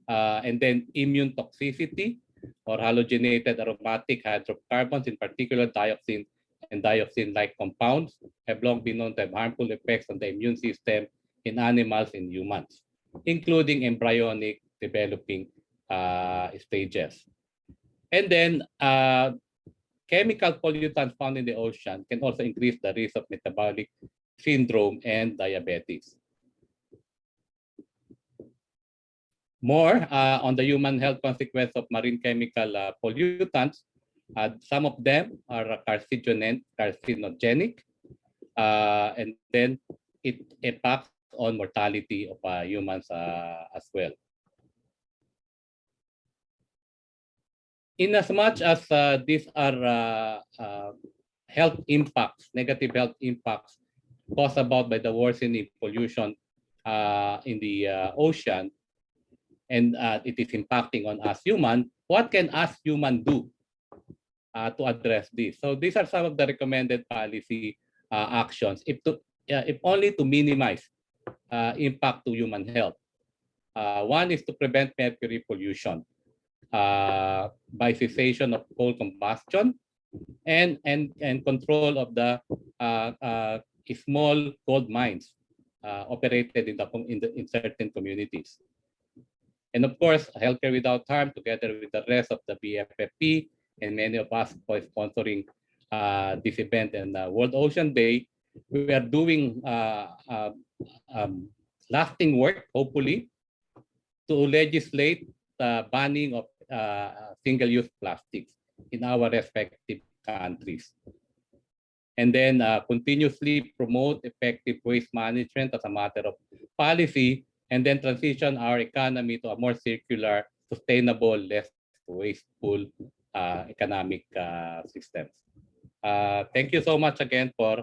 and then immune toxicity or halogenated aromatic hydrocarbons, in particular dioxin and dioxin-like compounds, have long been known to have harmful effects on the immune system in animals and humans, including embryonic developing stages. And then chemical pollutants found in the ocean can also increase the risk of metabolic syndrome and diabetes. More on the human health consequence of marine chemical pollutants. Some of them are carcinogenic, and then it impacts on mortality of humans as well. In as much as these are health impacts, negative health impacts caused about by the worsening pollution in the ocean, and it is impacting on us human, what can us human do to address this? So these are some of the recommended policy actions, if only to minimize impact to human health. One is to prevent mercury pollution by cessation of coal combustion and control of the small gold mines operated in certain communities. And of course, Healthcare Without Harm, together with the rest of the BFFP and many of us sponsoring this event and World Ocean Day, we are doing lasting work, hopefully, to legislate the banning of single-use plastics in our respective countries. And then continuously promote effective waste management as a matter of policy, and then transition our economy to a more circular, sustainable, less wasteful economic systems. Thank you so much again for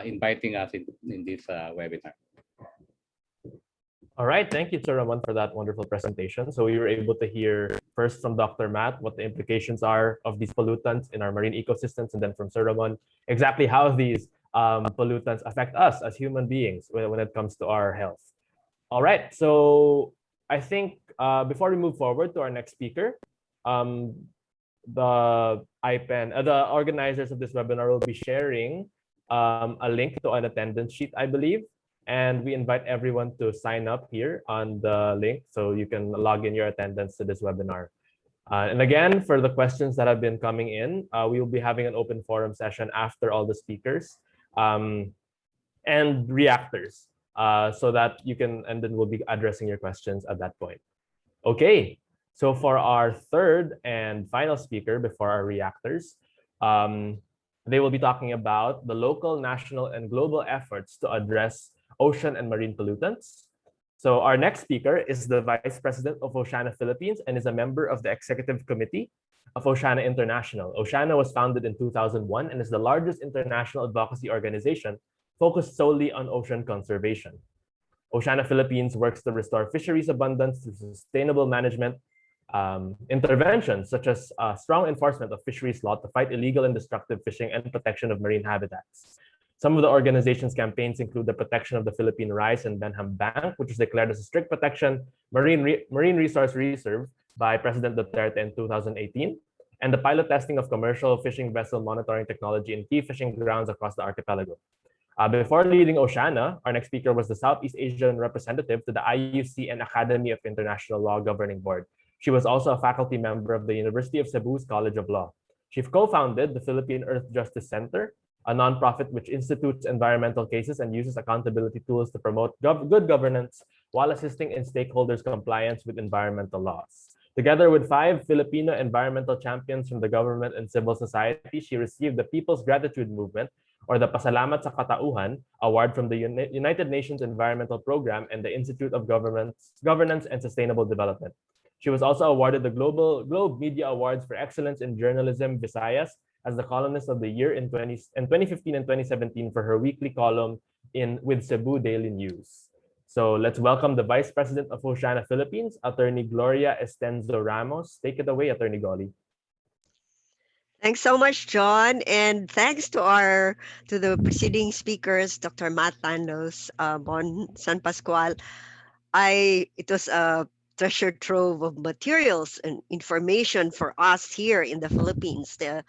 inviting us in this webinar. All right, thank you, Sir Ramon, for that wonderful presentation. So we were able to hear first from Dr. Matt what the implications are of these pollutants in our marine ecosystems, and then from Sir Ramon exactly how these pollutants affect us as human beings when it comes to our health. All right, so I think before we move forward to our next speaker, the IPEN, the organizers of this webinar will be sharing a link to an attendance sheet, I believe. And we invite everyone to sign up here on the link so you can log in your attendance to this webinar. And again, for the questions that have been coming in, we will be having an open forum session after all the speakers and reactors so that you can, and then we'll be addressing your questions at that point. Okay, so for our third and final speaker before our reactors, they will be talking about the local, national, and global efforts to address ocean and marine pollutants. So our next speaker is the Vice President of Oceana Philippines and is a member of the Executive Committee of Oceana International. Oceana was founded in 2001 and is the largest international advocacy organization focused solely on ocean conservation. Oceana Philippines works to restore fisheries abundance through sustainable management interventions, such as strong enforcement of fisheries law to fight illegal and destructive fishing and protection of marine habitats. Some of the organization's campaigns include the protection of the Philippine Rice and Benham Bank, which was declared as a strict protection marine resource reserve by President Duterte in 2018, and the pilot testing of commercial fishing vessel monitoring technology in key fishing grounds across the archipelago. Before leading Oceana, our next speaker was the Southeast Asian representative to the IUC and Academy of International Law Governing Board. She was also a faculty member of the University of Cebu's College of Law. She co-founded the Philippine Earth Justice Center, a nonprofit which institutes environmental cases and uses accountability tools to promote good governance while assisting in stakeholders' compliance with environmental laws. Together with 5 Filipino environmental champions from the government and civil society, she received the People's Gratitude Movement, or the Pasalamat sa Katauhan Award from the United Nations Environmental Program and the Institute of Governance and Sustainable Development. She was also awarded the Globe Media Awards for Excellence in Journalism Visayas as the Columnist of the Year in 2015 and 2017 for her weekly column with Cebu Daily News. So let's welcome the Vice President of Oceana Philippines, Attorney Gloria Estenzo Ramos. Take it away, Attorney Golle. Thanks so much, John, and thanks to the preceding speakers, Dr. Matt Landos, Bon San Pascual. It was a treasure trove of materials and information for us here in the Philippines. The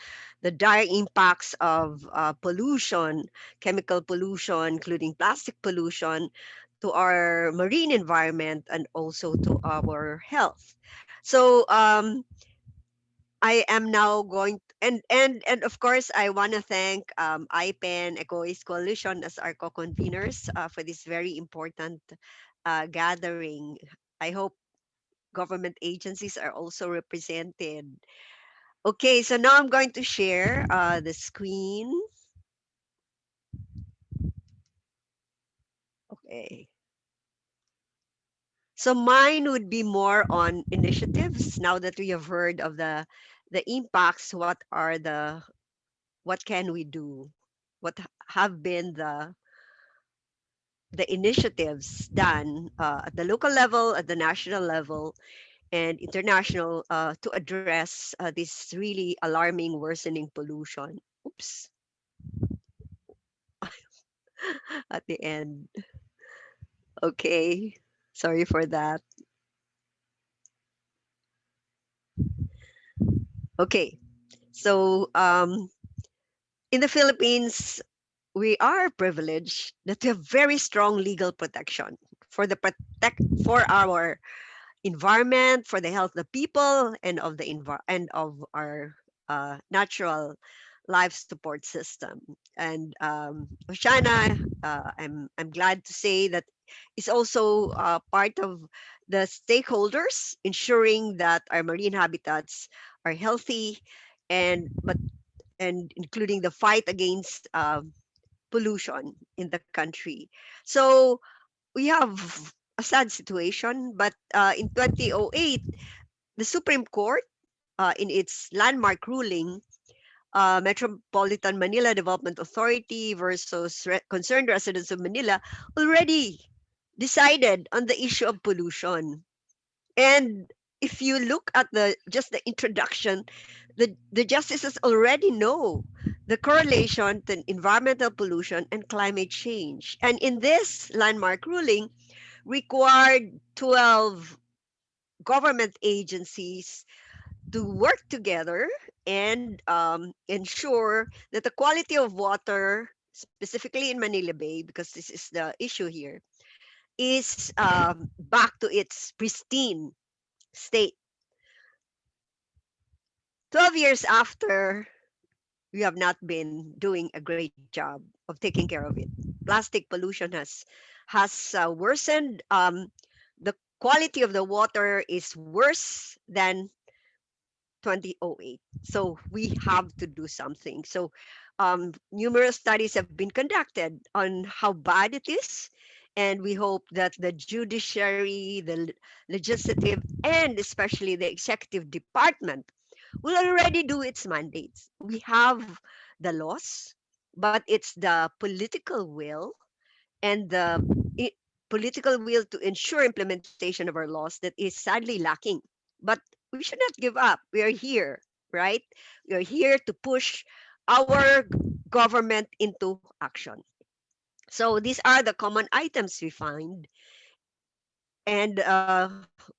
dire impacts of pollution, chemical pollution, including plastic pollution, to our marine environment and also to our health. So I am now going and of course I want to thank IPEN, EcoWaste Coalition as our co-conveners for this very important gathering. I hope government agencies are also represented. Okay, so now I'm going to share the screen. Okay. So mine would be more on initiatives. Now that we have heard of the impacts, what can we do? What have been the initiatives done at the local level, at the national level, and international to address this really alarming worsening pollution. Oops. At the end. Okay. Sorry for that. Okay. So in the Philippines, we are privileged that we have very strong legal protection for our environment, for the health of the people, and of our natural life support system. And Oceana, I'm glad to say that is also part of the stakeholders ensuring that our marine habitats are healthy, and including the fight against pollution in the country. So we have a sad situation, but in 2008, the Supreme Court, in its landmark ruling, Metropolitan Manila Development Authority versus concerned residents of Manila, already decided on the issue of pollution. And if you look at just the introduction, the justices already know the correlation to environmental pollution and climate change. And in this landmark ruling, required 12 government agencies to work together and ensure that the quality of water, specifically in Manila Bay, because this is the issue here, is back to its pristine state. 12 years after, we have not been doing a great job of taking care of it. Plastic pollution has worsened. The quality of the water is worse than 2008. So we have to do something. So numerous studies have been conducted on how bad it is. And we hope that the judiciary, the legislative, and especially the executive department will already do its mandates. We have the laws, but it's the political will and the political will to ensure implementation of our laws that is sadly lacking. But we should not give up. We are here, right? We are here to push our government into action. So these are the common items we find. And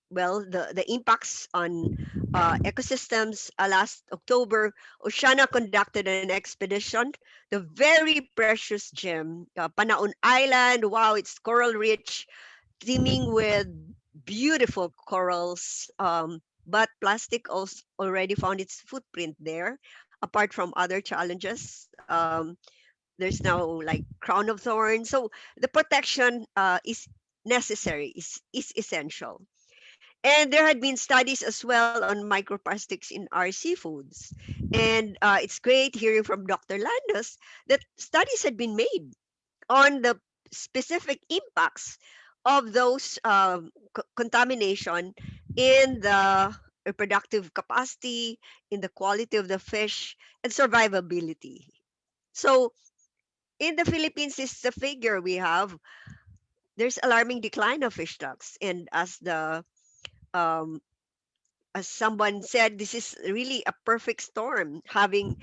well, the impacts on ecosystems. Last October, Oceana conducted an expedition. The very precious gem, Panaon Island. Wow, it's coral rich, teeming with beautiful corals. But plastic also already found its footprint there. Apart from other challenges, there's now like crown of thorns. So the protection is necessary, is essential. And there had been studies as well on microplastics in our seafoods. And it's great hearing from Dr. Landos that studies had been made on the specific impacts of those contamination in the reproductive capacity, in the quality of the fish, and survivability. So in the Philippines, this is the figure we have. There's alarming decline of fish stocks, and um, as someone said, this is really a perfect storm, having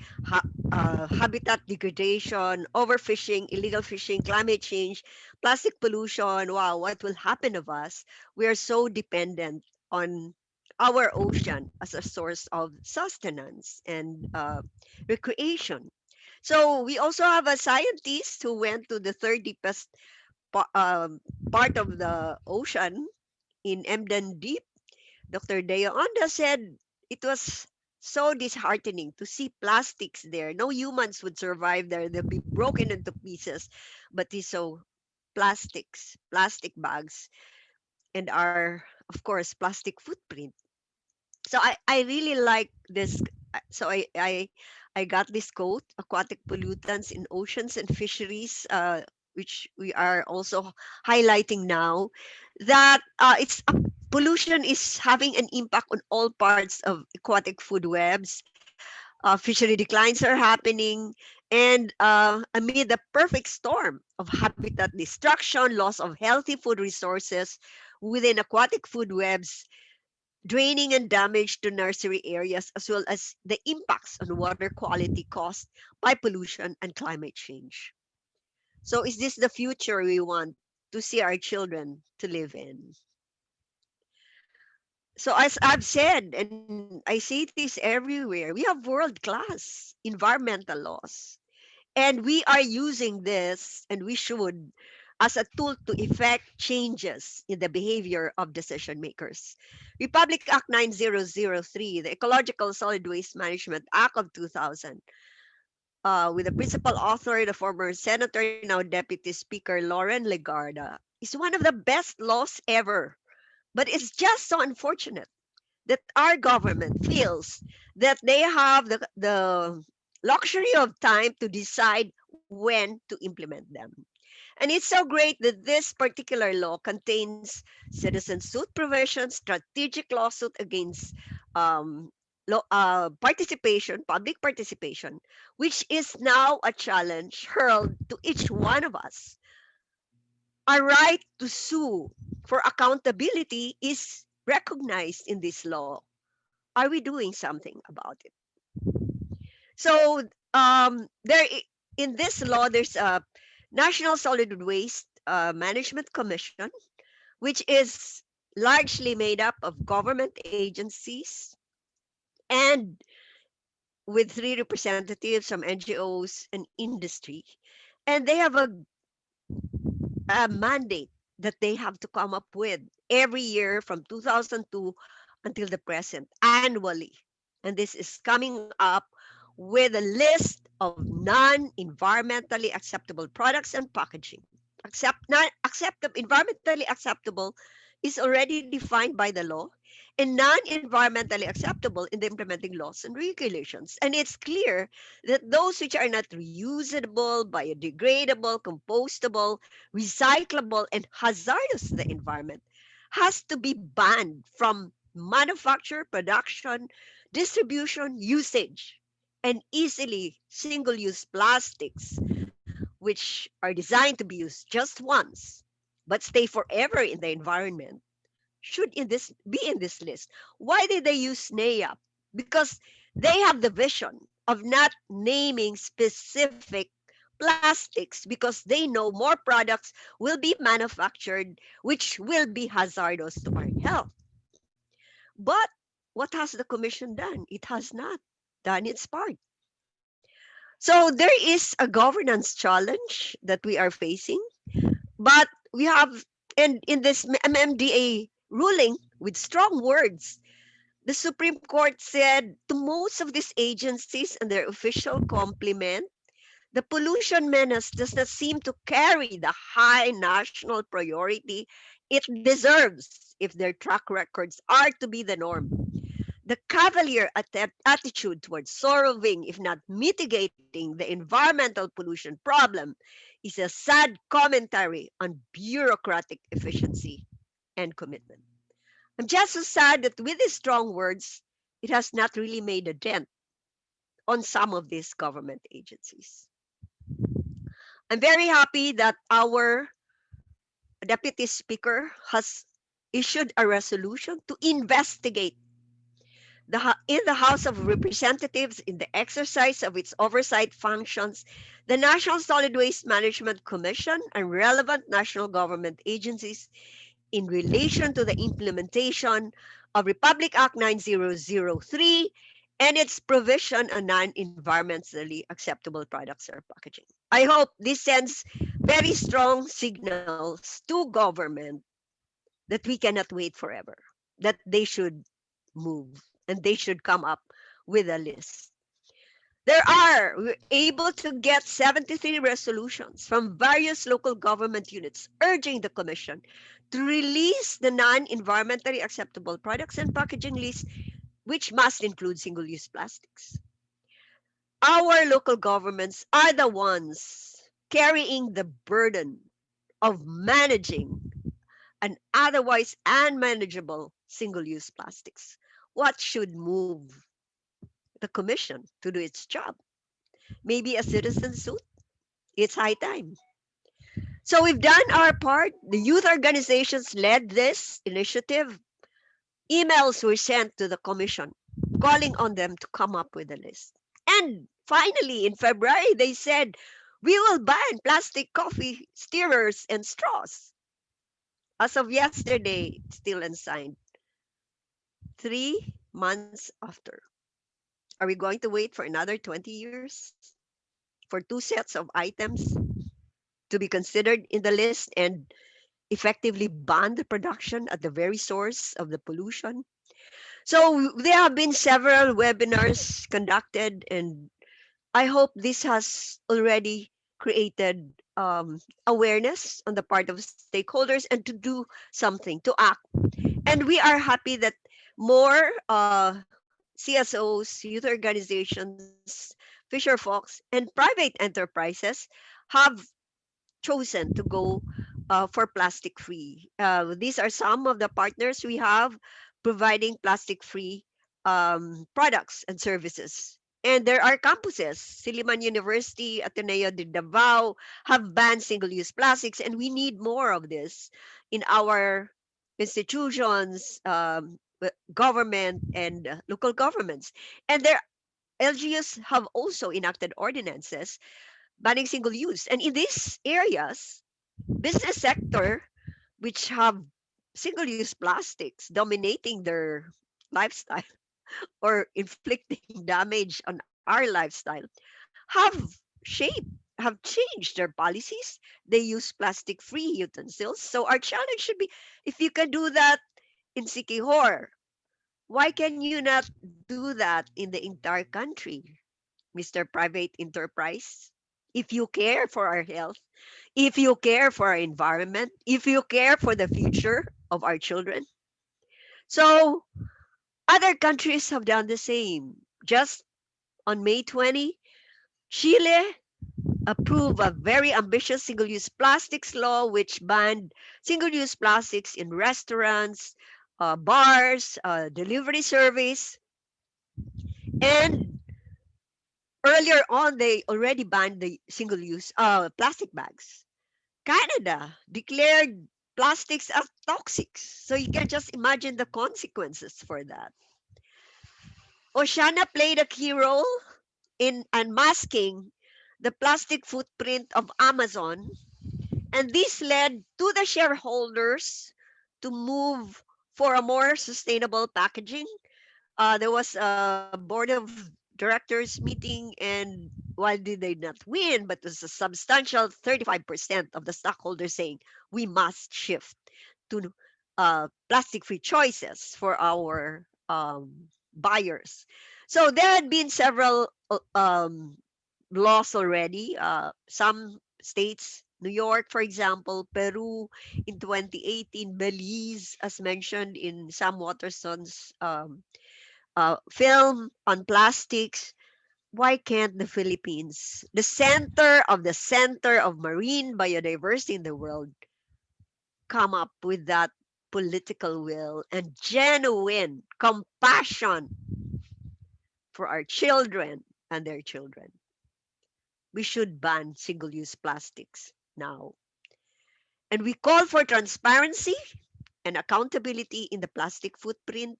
habitat degradation, overfishing, illegal fishing, climate change, plastic pollution. Wow, what will happen of us? We are so dependent on our ocean as a source of sustenance and recreation. So we also have a scientist who went to the third deepest part of the ocean in Emden Deep. Dr. Deo Onda said it was so disheartening to see plastics there. No humans would survive there. They'll be broken into pieces. But he saw plastics, plastic bags, and our, of course, plastic footprint. So I really like this. So I got this quote: aquatic pollutants in oceans and fisheries, which we are also highlighting now, that pollution is having an impact on all parts of aquatic food webs. Fishery declines are happening, and amid the perfect storm of habitat destruction, loss of healthy food resources within aquatic food webs, draining and damage to nursery areas, as well as the impacts on water quality caused by pollution and climate change. So, is this the future we want to see our children to live in? So, as I've said, and I see this everywhere, we have world class environmental laws. And we are using this, and we should, as a tool to effect changes in the behavior of decision makers. Republic Act 9003, the Ecological Solid Waste Management Act of 2000, with the principal author, the former senator, now Deputy Speaker Lauren Legarda, is one of the best laws ever. But it's just so unfortunate that our government feels that they have the luxury of time to decide when to implement them. And it's so great that this particular law contains citizen suit provisions, strategic lawsuit against participation, public participation, which is now a challenge hurled to each one of us. Our right to sue for accountability is recognized in this law. Are we doing something about it? So in this law, there's a National Solid Waste Management Commission, which is largely made up of government agencies and with three representatives from NGOs and industry. And they have a mandate that they have to come up with every year from 2002 until the present, annually. And this is coming up with a list of non-environmentally acceptable products and packaging. Environmentally acceptable is already defined by the law, and non-environmentally acceptable in the implementing laws and regulations. And it's clear that those which are not reusable, biodegradable, compostable, recyclable, and hazardous to the environment has to be banned from manufacture, production, distribution, usage, and easily single-use plastics, which are designed to be used just once, but stay forever in the environment, should be in this list. Why did they use NAIAP? Because they have the vision of not naming specific plastics because they know more products will be manufactured which will be hazardous to our health. But what has the commission done? It has not done its part. So there is a governance challenge that we are facing, but we have, and in this MMDA ruling with strong words, the Supreme Court said to most of these agencies and their official complement, the pollution menace does not seem to carry the high national priority it deserves if their track records are to be the norm. The cavalier attitude towards solving, if not mitigating, the environmental pollution problem is a sad commentary on bureaucratic efficiency and commitment. I'm just so sad that with these strong words, it has not really made a dent on some of these government agencies. I'm very happy that our Deputy Speaker has issued a resolution to investigate in the House of Representatives, in the exercise of its oversight functions, the National Solid Waste Management Commission and relevant national government agencies in relation to the implementation of Republic Act 9003 and its provision on non-environmentally acceptable products or packaging. I hope this sends very strong signals to government that we cannot wait forever, that they should move and they should come up with a list. We're able to get 73 resolutions from various local government units urging the Commission to release the non-environmentally acceptable products and packaging list, which must include single-use plastics. Our local governments are the ones carrying the burden of managing an otherwise unmanageable single-use plastics. What should move the Commission to do its job? Maybe a citizen suit? It's high time. So we've done our part. The youth organizations led this initiative. Emails were sent to the Commission calling on them to come up with a list. And finally, in February, they said, we will ban plastic coffee stirrers and straws. As of yesterday, still unsigned. 3 months after. Are we going to wait for another 20 years for 2 sets of items to be considered in the list and effectively ban the production at the very source of the pollution? So there have been several webinars conducted, and I hope this has already created awareness on the part of stakeholders and to do something, to act. And we are happy that more CSOs, youth organizations, Fisherfolks, and private enterprises have chosen to go for plastic free. These are some of the partners we have providing plastic free products and services. And there are campuses. Silliman University, Ateneo de Davao have banned single-use plastics, and we need more of this in our institutions, government, and local governments. And their LGUs have also enacted ordinances banning single use. And in these areas, business sector, which have single use plastics dominating their lifestyle or inflicting damage on our lifestyle, have shaped, have changed their policies. They use plastic free utensils. So our challenge should be, if you can do that in Sikihor, why can you not do that in the entire country, Mr. Private Enterprise? If you care for our health, if you care for our environment, if you care for the future of our children. So other countries have done the same. Just on May 20, Chile approved a very ambitious single-use plastics law which banned single-use plastics in restaurants, bars, delivery service. And earlier on, they already banned the single-use plastic bags. Canada declared plastics as toxic. So you can just imagine the consequences for that. Oceana played a key role in unmasking the plastic footprint of Amazon, and this led to the shareholders to move for a more sustainable packaging. There was a board of directors meeting, and while did they not win, but there's a substantial 35% of the stockholders saying we must shift to plastic-free choices for our buyers. So there had been several laws already. Some states, New York, for example, Peru in 2018, Belize, as mentioned in Sam Waterston's film on plastics. Why can't the Philippines, the center of marine biodiversity in the world, come up with that political will and genuine compassion for our children and their children? We should ban single-use plastics now. And we call for transparency and accountability in the plastic footprint.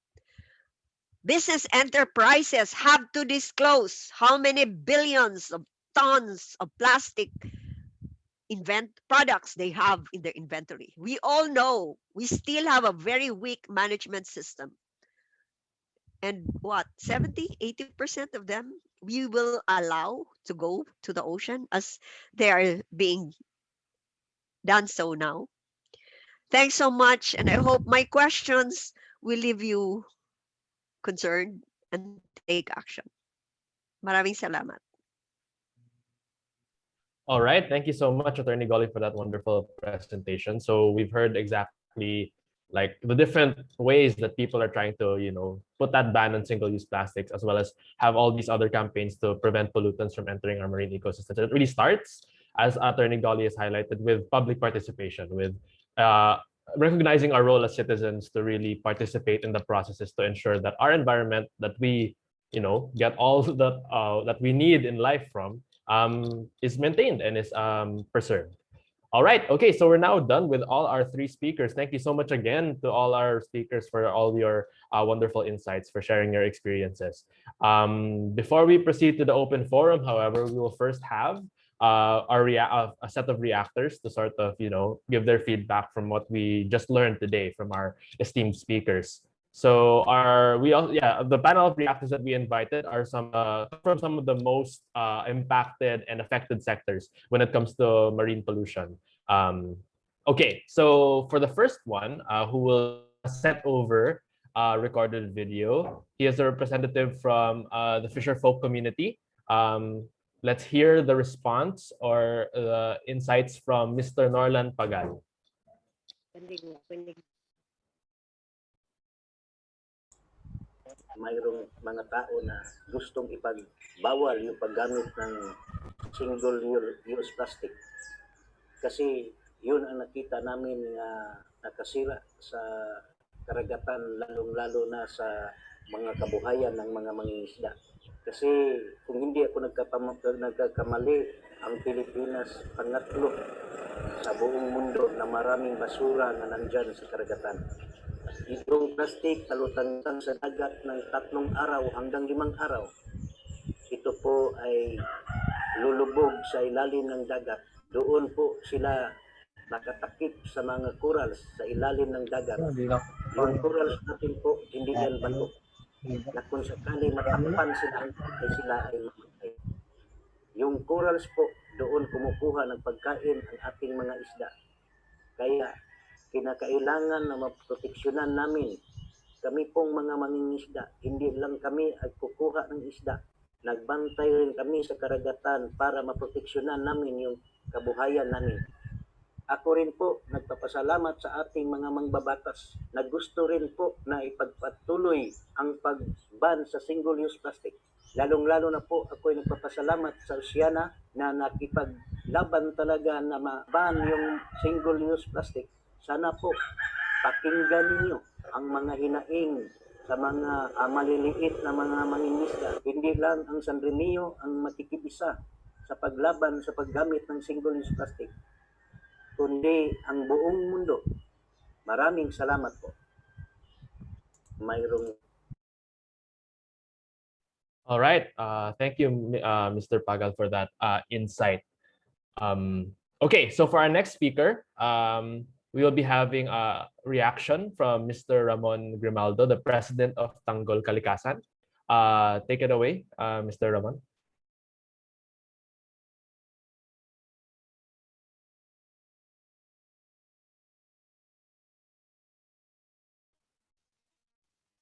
Business enterprises have to disclose how many billions of tons of plastic products they have in their inventory. We all know we still have a very weak management system. And what, 70, 80% of them we will allow to go to the ocean as they are being done so now. Thanks so much, and I hope my questions will leave you concerned and take action. Maraming salamat. All right, thank you so much, Attorney Golle, for that wonderful presentation. So we've heard exactly like the different ways that people are trying to, put that ban on single-use plastics, as well as have all these other campaigns to prevent pollutants from entering our marine ecosystems. It really starts, as Attorney Golle has highlighted, with public participation, with recognizing our role as citizens to really participate in the processes to ensure that our environment, that we, get all that we need in life from, is maintained and is preserved. All right. Okay. So we're now done with all our three speakers. Thank you so much again to all our speakers for all your wonderful insights, for sharing your experiences. Before we proceed to the open forum, however, we will first have a set of reactors to sort of, give their feedback from what we just learned today from our esteemed speakers. So the panel of reactors that we invited are from some of the most impacted and affected sectors when it comes to marine pollution. Okay, so for the first one, who will set over recorded video, he is a representative from the Fisherfolk Community. Let's hear the response or the insights from Mr. Norlan Pagal. Mayroong mga tao na gustong ipagbawal yung paggamit ng single-use plastic. Kasi yun ang nakita namin na nakasira sa karagatan, lalong-lalo na sa mga kabuhayan ng mga mangingisda. Kasi kung hindi ako nagkakamali, ang Pilipinas pangatlo sa buong mundo na maraming basura na nandyan sa karagatan. Itong plastic talutang-tang sa dagat ng 3 araw hanggang 5 araw. Ito po ay lulubog sa ilalim ng dagat. Doon po sila nakatakip sa mga corals sa ilalim ng dagat. Yung corals natin po, hindi yan bato. Na kung sakali matakpan sila, ay sila ay mamatay. Yung corals po, doon kumukuha ng pagkain ang ating mga isda. Kaya kinakailangan na maproteksyonan namin. Kami pong mga mangingisda, hindi lang kami ay kukuha ng isda. Nagbantay rin kami sa karagatan para maproteksyonan namin yung kabuhayan namin. Ako rin po nagpapasalamat sa ating mga mangbabatas na gusto rin po na ipagpatuloy ang pag-ban sa single-use plastic. Lalong-lalo na po ako ay nagpapasalamat sa Oceana na nakipaglaban talaga na ma-ban yung single-use plastic. Sana po pakinggan ninyo ang mga hinaing sa mga maliliit na mga mangingisda. Hindi lang ang San Remio ang makikibisa sa paglaban sa paggamit ng single-use plastic, kundi ang buong mundo. Maraming salamat po. Mayroong All right. Thank you, Mr. Pagal, for that insight. Okay, so for our next speaker, we will be having a reaction from Mr. Ramon Grimaldo, the president of Tanggol Kalikasan. Take it away, Mr. Ramon.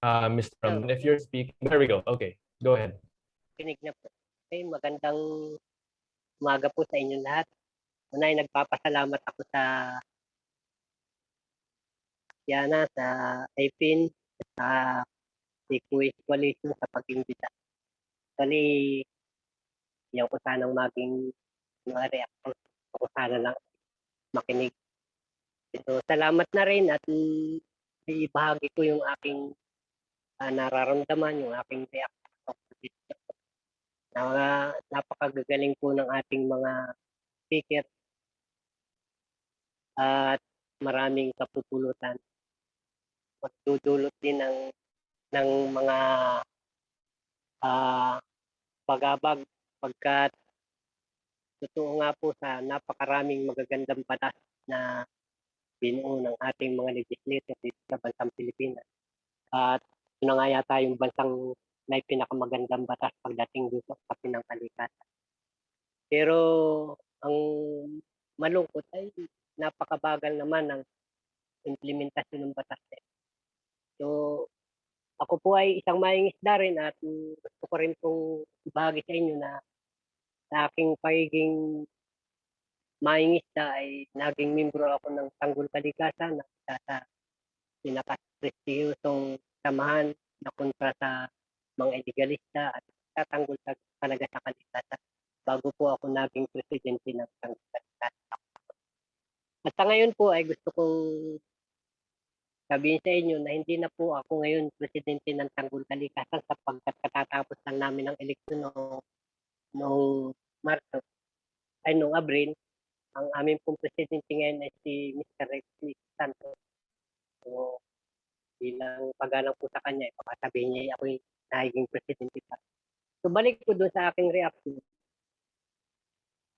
Mr. Ramon, if you're speaking, there we go. Okay, go ahead. Kinig na po. Okay, magandang umaga po sa inyo lahat. Una ay nagpapasalamat ako sa Xian, sa IPEN, sa EcoWaste Coalition sa pag-imbita. Actually, yung ko sanang maging reactor. Ako sana lang makinig. So, salamat na rin at ibahagi ko yung aking nararamdaman, yung aking reactor. Napakagagaling po ng ating mga speaker at maraming kapupulutan. Magdudulot din ng mga pagabag pagkat totoo nga po sa napakaraming magagandang batas na binuo ng ating mga legislators dito sa bansang Pilipinas. At ito na nga yata yung bansang may pinakamagandang batas pagdating dito sa pinangkalikasan. Pero ang malungkot ay napakabagal naman ng implementasyon ng batas. So, ako po ay isang mangingisda rin at gusto ko rin pong ibahagi sa inyo na sa aking pagiging mangingisda ay naging membro ako ng Tanggol Kalikasan na isa sa pinaka-prestiyosong samahan na kontra sa mga illegalista at tatanggol talaga sa kalikasan bago po ako naging presidente ng Tanggol Kalikasan. At sa ngayon po ay gusto kong sabihin sa inyo na hindi na po ako ngayon presidente ng Tanggol Kalikasan sapagkat katatapos lang namin ang eleksyon noong Marso ay noong Abril. Ang aming pong presidente ngayon ay si Mr. Rex Santos. So, bilang paggalang po sa kanya, baka sabihin niya ako yung naging presidente pa. So, balik po doon sa aking reaction.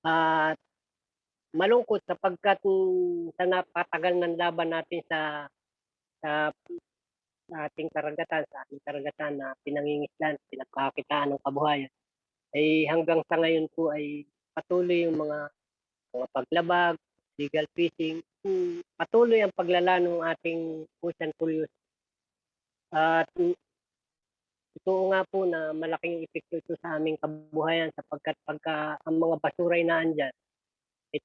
At malungkot sapagkat sa napatagal ng laban natin sa ating karagatan, na pinangingisdan, pinagkakakitaan ng kabuhayan, ay hanggang sa ngayon po ay patuloy yung mga paglabag, legal fishing, patuloy ang paglala ng ating ocean pollution. At totoo nga po na malaking epekto ito sa aming kabuhayan sapagkat pagka ang mga basura ay naandyan,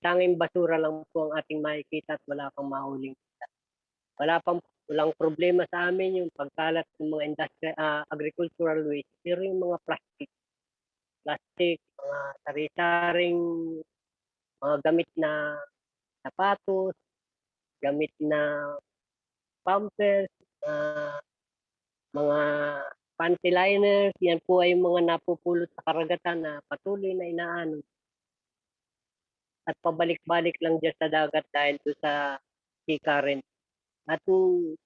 tanging basura lang po ang ating makikita at wala pang mahuling kita. Walang problema sa amin yung pagkalat ng mga agricultural waste, pero yung mga plastic, mga sari-saring mga gamit na sapatos, gamit na pampers, mga panty liners, yan po ay mga napupulot sa karagatan na patuloy na inaano at pabalik-balik lang dyan sa dagat dahil doon sa sea current. At kung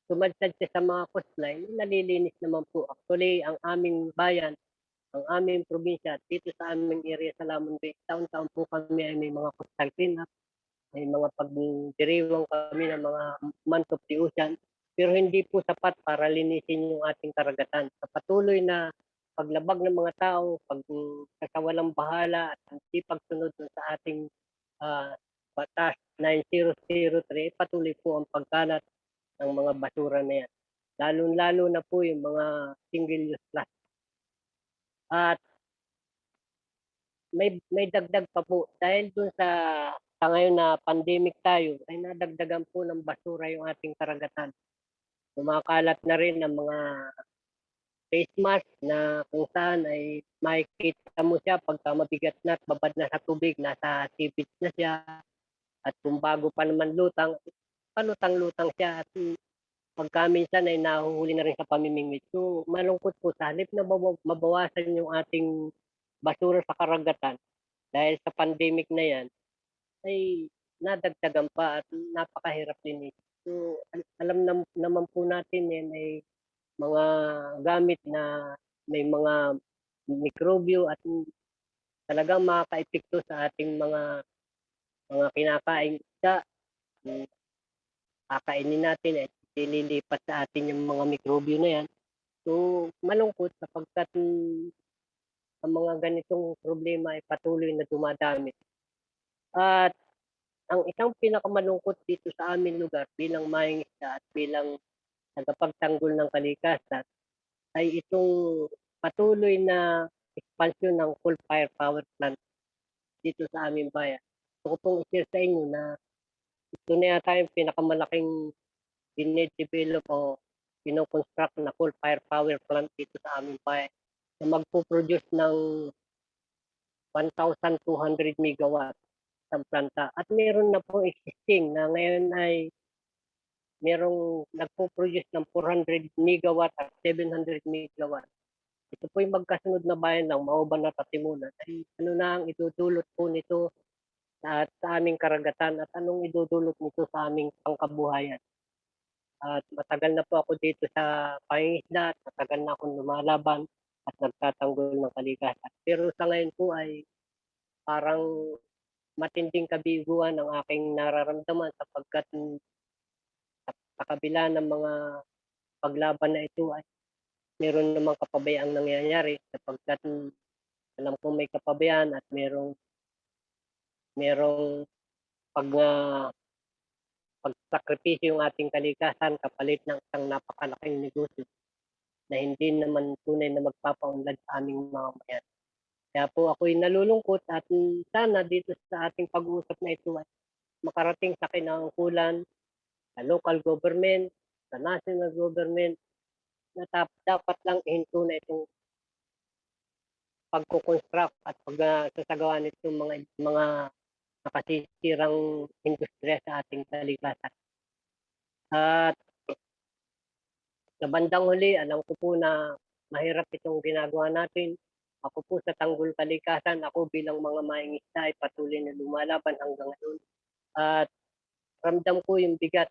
sumadsad siya sa mga coastline, nalilinis naman po. Actually, ang aming bayan, ang aming probinsya, dito sa aming area sa Lamon Bay, taon-taon po kami ay may mga coastal cleanup, may mga pagdiriwang kami ng mga month of the ocean, pero hindi po sapat para linisin yung ating karagatan. Sa patuloy na paglabag ng mga tao, pagkawalang bahala at hindi pagsunod sa ating batas 9003, patuloy po ang pagkalat ng mga basura na yan. Lalo-lalo na po yung mga single-use plastic. At may dagdag pa po dahil dun sa ngayon na pandemic tayo ay nadagdagan po ng basura yung ating karagatan. Kumakalat na rin ng mga face mask na kung saan ay makikita mo siya pagka mabigat na at babad na sa tubig, nasa seabed na siya. At kung bago pa naman lutang, palutang-lutang siya at pagka minsan ay nahuhuli na rin sa pamimingwit. So malungkot po sa halip na mabawasan yung ating basura sa karagatan dahil sa pandemic na yan, ay nadagdagan pa at napakahirap din ito. So alam naman po natin yan ay mga gamit na may mga mikrobyo at talagang makaka-epekto sa ating mga kinakain isda. Kakainin natin at ililipat sa atin yung mga mikrobyo na yan. So malungkot sapagkat ang mga ganitong problema ay patuloy na dumadami. At ang isang pinakamalungkot dito sa aming lugar bilang mangingisda at bilang tagapagtanggol ng kalikasan ay itong patuloy na expansion ng coal-fired power plant dito sa aming bayan. Gusto ko pong i-share sa inyo na ito na yata yung pinakamalaking dinedevelop o pinoconstruct na coal-fired power plant dito sa aming bayan na magpo-produce ng 1,200 megawatt sa planta. At meron na po existing na ngayon ay merong nagpo-produce ng 400 megawatt at 700 megawatt. Ito po yung magkasunod na bayan ng Mauban at Timunan. Ay ano na ang idudulot po nito sa aming karagatan at anong idudulot nito sa aming pangkabuhayan. At matagal na po ako dito sa pangingisda at matagal na akong lumalaban at nagtatanggol ng kalikasan. Pero sa ngayon po ay parang matinding kabiguan ang aking nararamdaman sapagkat sa kabila ng mga paglaban na ito ay meron namang kapabayaan nangyayari sapagkat alam kong may kapabayaan at merong pagsakripisyo yung ating kalikasan kapalit ng isang napakalaking negosyo na hindi naman tunay na magpapaunlad sa aming mga bayan. Kaya po ako'y nalulungkot at sana dito sa ating pag-uusap na ito ay makarating sa kinangkulan sa local government, sa national government, na dapat lang ihinto na itong pagkukonstruct at pagsasagawa nitong mga nakasisirang industriya sa ating kalikasan. At sa bandang huli, alam ko po na mahirap itong ginagawa natin. Ako po sa tanggol kalikasan, ako bilang mga mangingisda ay patuloy na lumalaban hanggang ngayon. At ramdam ko yung bigat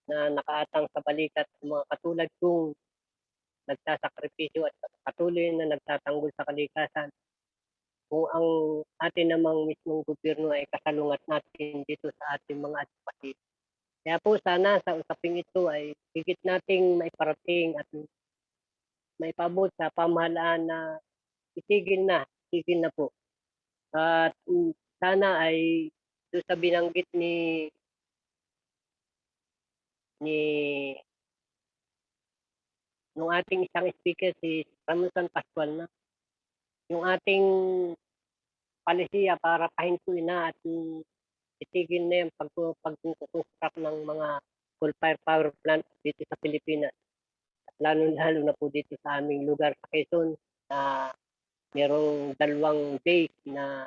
na nakaatang sa balikat ng mga katulad kong nagsasakripisyo at patuloy na nagtatanggol sa kalikasan. Kung ang atin namang mismong gobyerno ay kasalungat natin dito sa ating mga advocacy. Kaya po sana sa usaping ito ay higit nating maiparating at maipabot sa pamahalaan na itigil na po. At sana ay doon sa binanggit ni nung ating isang speaker si Ramon Pacual na yung ating palisiya para pahintuin na at itigil na yung pag-construct ng mga coal-fired power plant dito sa Pilipinas. At lalo na po dito sa aming lugar sa Quezon na merong 2 days na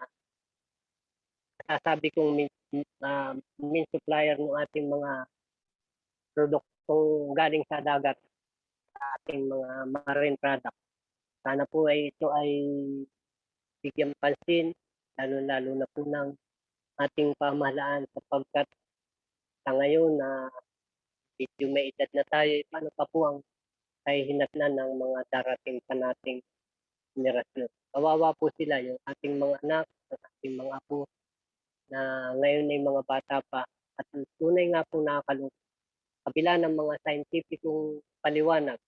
sasabi kong main supplier ng ating mga produktong galing sa dagat sa ating mga marine product. Sana po ay ito ay bigyan pansin, lalo na po ng ating pamahalaan sapagkat sa ngayon na medyo may edad na tayo, paano pa po ang kahihinatnan ng mga darating pa nating generasyon. Kawawa po sila, yung ating mga anak, ang ating mga apo na ngayon ay mga bata pa at tunay nga po nakakalungkot. Kabila ng mga scientificong paliwanag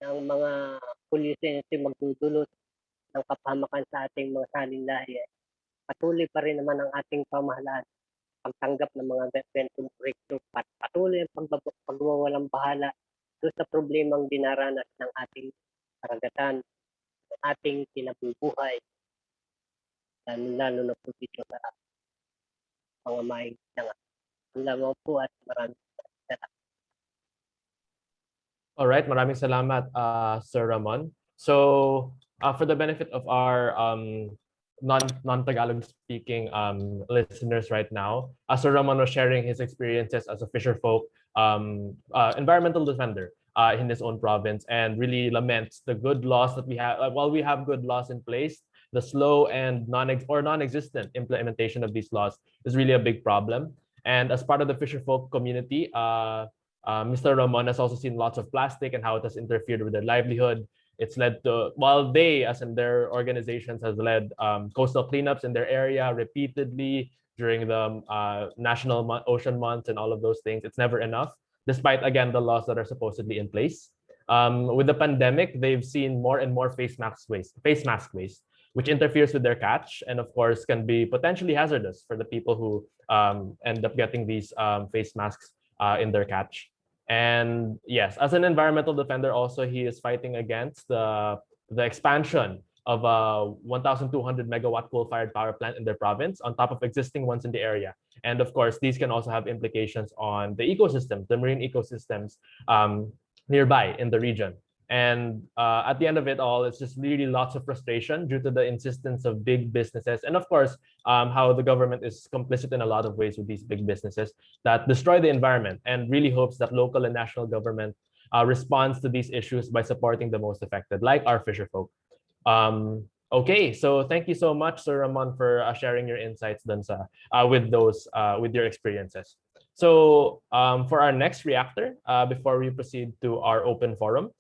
ng mga pollution ito magdudulot ng kapahamakan sa ating mga salinlahi, patuloy pa rin naman ang ating pamahalaan pagtanggap ng mga ganitong proyekto at patuloy ang pagwawalang bahala doon sa problemang dinaranas ng ating karagatan, ng ating kinabubuhay, lalo na po dito sa mga maingat. Ang lamang po at maraming salamat. Alright, maraming salamat, Sir Ramon. So, for the benefit of our non-Tagalog speaking listeners right now, Sir Ramon was sharing his experiences as a fisherfolk environmental defender in his own province, and really laments the good laws that we have. While we have good laws in place, the slow and non-existent implementation of these laws is really a big problem. And as part of the Fisherfolk community, Mr. Ramon has also seen lots of plastic and how it has interfered with their livelihood. It's led to, while they, as in their organizations, has led coastal cleanups in their area repeatedly during the National Ocean Month and all of those things. It's never enough, despite, again, the laws that are supposedly in place. With the pandemic, they've seen more and more face mask waste, which interferes with their catch and, of course, can be potentially hazardous for the people who end up getting these face masks in their catch. And yes, as an environmental defender, also he is fighting against the expansion of a 1,200 megawatt coal-fired power plant in their province on top of existing ones in the area. And of course, these can also have implications on the ecosystems, the marine ecosystems nearby in the region. And at the end of it all, it's just really lots of frustration due to the insistence of big businesses. And of course, how the government is complicit in a lot of ways with these big businesses that destroy the environment, and really hopes that local and national government responds to these issues by supporting the most affected, like our fisherfolk. Okay, so thank you so much, Sir Ramon, for sharing your insights with your experiences. So for our next reactor, before we proceed to our open forum,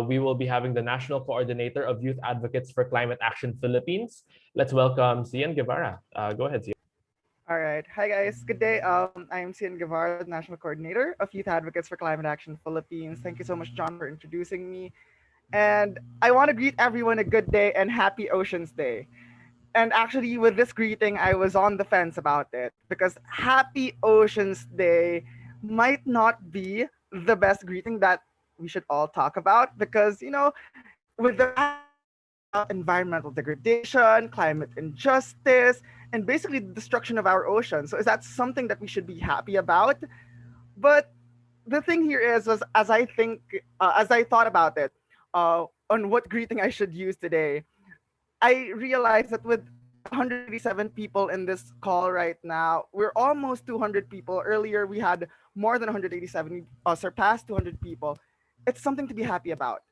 we will be having the National Coordinator of Youth Advocates for Climate Action Philippines. Let's welcome Xian Guevarra. Go ahead, Xian. All right. Hi, guys. Good day. I'm Xian Guevarra, the National Coordinator of Youth Advocates for Climate Action Philippines. Thank you so much, John, for introducing me. And I want to greet everyone a good day and happy Oceans Day. And actually, with this greeting, I was on the fence about it because Happy Oceans Day might not be the best greeting that we should all talk about, because, you know, with the environmental degradation, climate injustice, and basically the destruction of our ocean. So is that something that we should be happy about? But the thing here is, as I thought about it, on what greeting I should use today, I realized that with 187 people in this call right now, we're almost 200 people. Earlier, we had more than 187, surpassed 200 people. It's something to be happy about.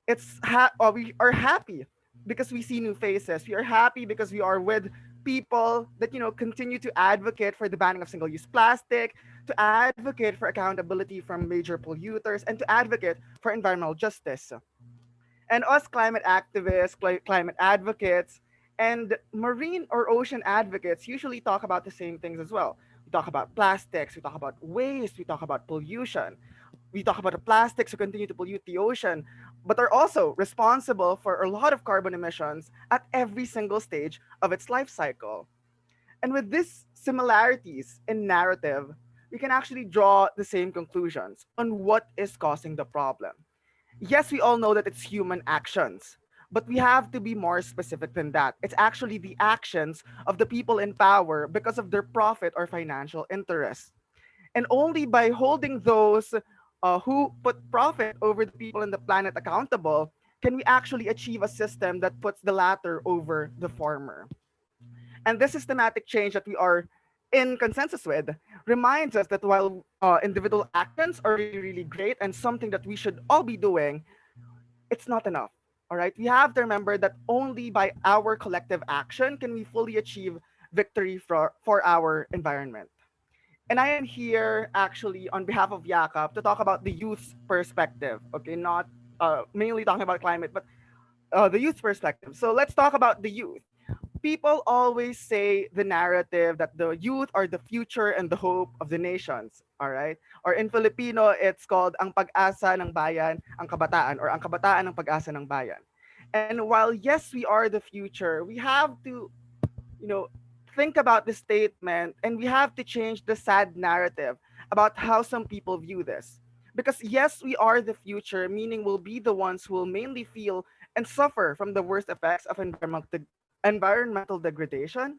We are happy because we see new faces. We are happy because we are with people that, you know, continue to advocate for the banning of single-use plastic, to advocate for accountability from major polluters, and to advocate for environmental justice. And us climate activists, climate advocates, and marine or ocean advocates usually talk about the same things as well. We talk about plastics, we talk about waste, we talk about pollution. We talk about the plastics who continue to pollute the ocean, but are also responsible for a lot of carbon emissions at every single stage of its life cycle. And with these similarities in narrative, we can actually draw the same conclusions on what is causing the problem. Yes, we all know that it's human actions, but we have to be more specific than that. It's actually the actions of the people in power because of their profit or financial interests. And only by holding those who put profit over the people in the planet accountable can we actually achieve a system that puts the latter over the former. And this systematic change that we are in consensus with reminds us that while individual actions are really, really great and something that we should all be doing, it's not enough. All right, we have to remember that only by our collective action can we fully achieve victory for our environment. And I am here actually on behalf of YACAP to talk about the youth's perspective. Okay, not mainly talking about climate, but the youth perspective. So let's talk about the youth. People always say the narrative that the youth are the future and the hope of the nations. All right? Or in Filipino, it's called ang pag-asa ng bayan, ang kabataan, or ang kabataan ng pag-asa ng bayan. And while yes, we are the future, we have to, you know, think about the statement, and we have to change the sad narrative about how some people view this. Because yes, we are the future, meaning we'll be the ones who will mainly feel and suffer from the worst effects of environmental degradation.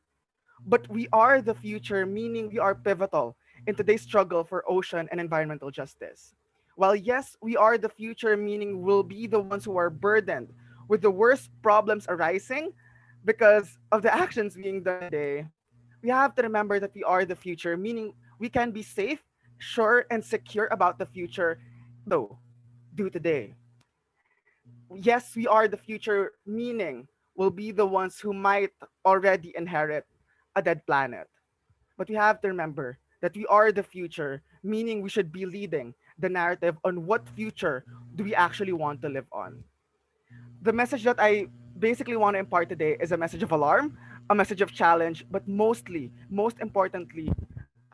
But we are the future, meaning we are pivotal in today's struggle for ocean and environmental justice. While yes, we are the future, meaning we'll be the ones who are burdened with the worst problems arising because of the actions being done today, we have to remember that we are the future, meaning we can be safe sure, and secure about the future, though, do today. Yes, we are the future, meaning we'll be the ones who might already inherit a dead planet. But we have to remember that we are the future, meaning we should be leading the narrative on what future do we actually want to live on. The message that I basically want to impart today is a message of alarm, a message of challenge, but mostly, most importantly,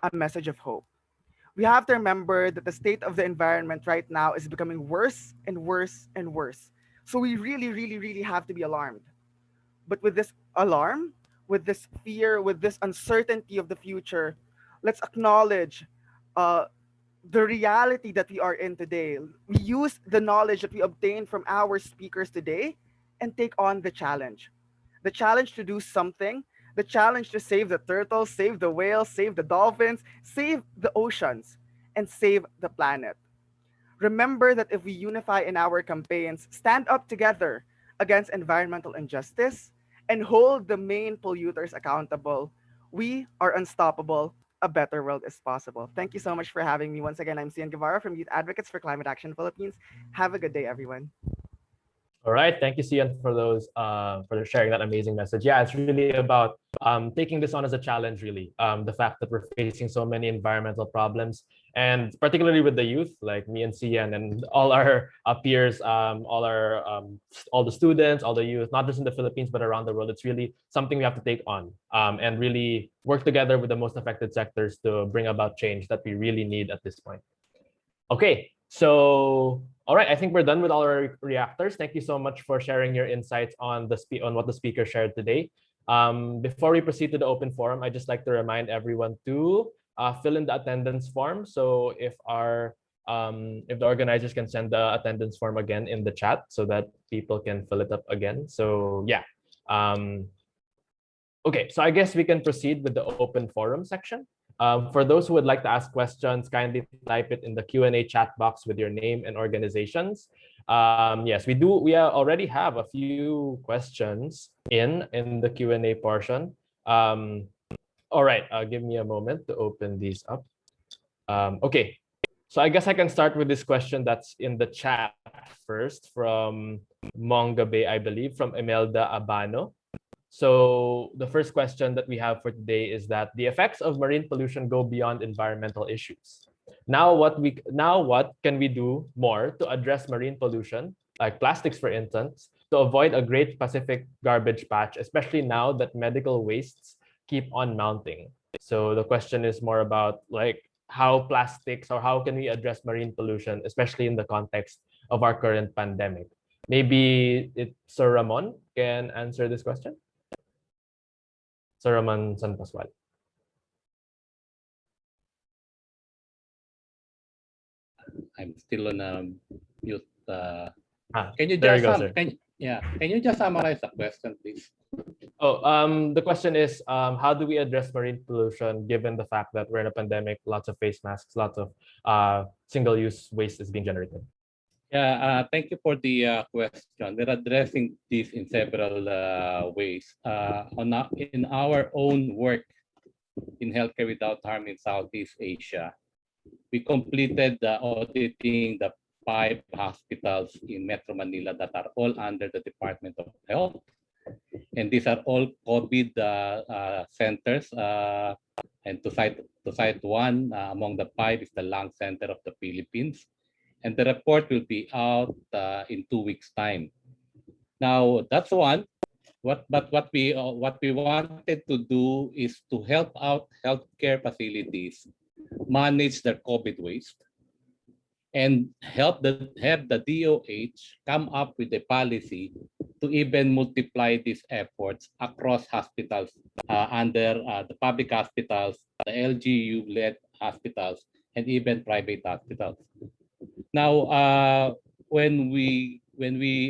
a message of hope. We have to remember that the state of the environment right now is becoming worse and worse and worse. So we really, really, really have to be alarmed. But with this alarm, with this fear, with this uncertainty of the future, let's acknowledge uh, the reality that we are in today. We use the knowledge that we obtained from our speakers today and take on the challenge. The challenge to do something, the challenge to save the turtles, save the whales, save the dolphins, save the oceans, and save the planet. Remember that if we unify in our campaigns, stand up together against environmental injustice, and hold the main polluters accountable, we are unstoppable. A better world is possible. Thank you so much for having me. Once again, I'm Xian Guevarra from Youth Advocates for Climate Action Philippines. Have a good day, everyone. All right, thank you, Xian, for those for sharing that amazing message. Yeah, it's really about taking this on as a challenge. Really, the fact that we're facing so many environmental problems, and particularly with the youth, like me and Xian, and all our peers, all the students, all the youth, not just in the Philippines but around the world. It's really something we have to take on and really work together with the most affected sectors to bring about change that we really need at this point. Okay, so all right, I think we're done with all our reactors. Thank you so much for sharing your insights on on what the speaker shared today. Before we proceed to the open forum, I'd just like to remind everyone to fill in the attendance form. So if the organizers can send the attendance form again in the chat so that people can fill it up again. So yeah. Okay, so I guess we can proceed with the open forum section. For those who would like to ask questions, kindly type it in the Q&A chat box with your name and organizations. Yes, we already have a few questions in the Q&A portion. All right, give me a moment to open these up. Okay, so I guess I can start with this question that's in the chat first from Mongabe, I believe, from Imelda Abano. So the first question that we have for today is that the effects of marine pollution go beyond environmental issues. Now what can we do more to address marine pollution, like plastics for instance, to avoid a Great Pacific garbage patch, especially now that medical wastes keep on mounting? So the question is more about like how plastics, or how can we address marine pollution, especially in the context of our current pandemic? Maybe Sir Ramon can answer this question. Sir Ramon San Pascual. I'm still on mute. Can you just summarize the question, please? Oh, the question is, how do we address marine pollution given the fact that we're in a pandemic, lots of face masks, lots of single-use waste is being generated? Yeah, thank you for the question. We're addressing this in several ways. In our own work in healthcare without harm in Southeast Asia, we completed auditing the 5 hospitals in Metro Manila that are all under the Department of Health. And these are all COVID centers. And to cite one among the 5 is the Lung Center of the Philippines. And the report will be out in 2 weeks' time. Now that's one. What we wanted to do is to help out healthcare facilities manage their COVID waste and have the DOH come up with a policy to even multiply these efforts across hospitals under the public hospitals, the LGU-led hospitals, and even private hospitals. Now, when we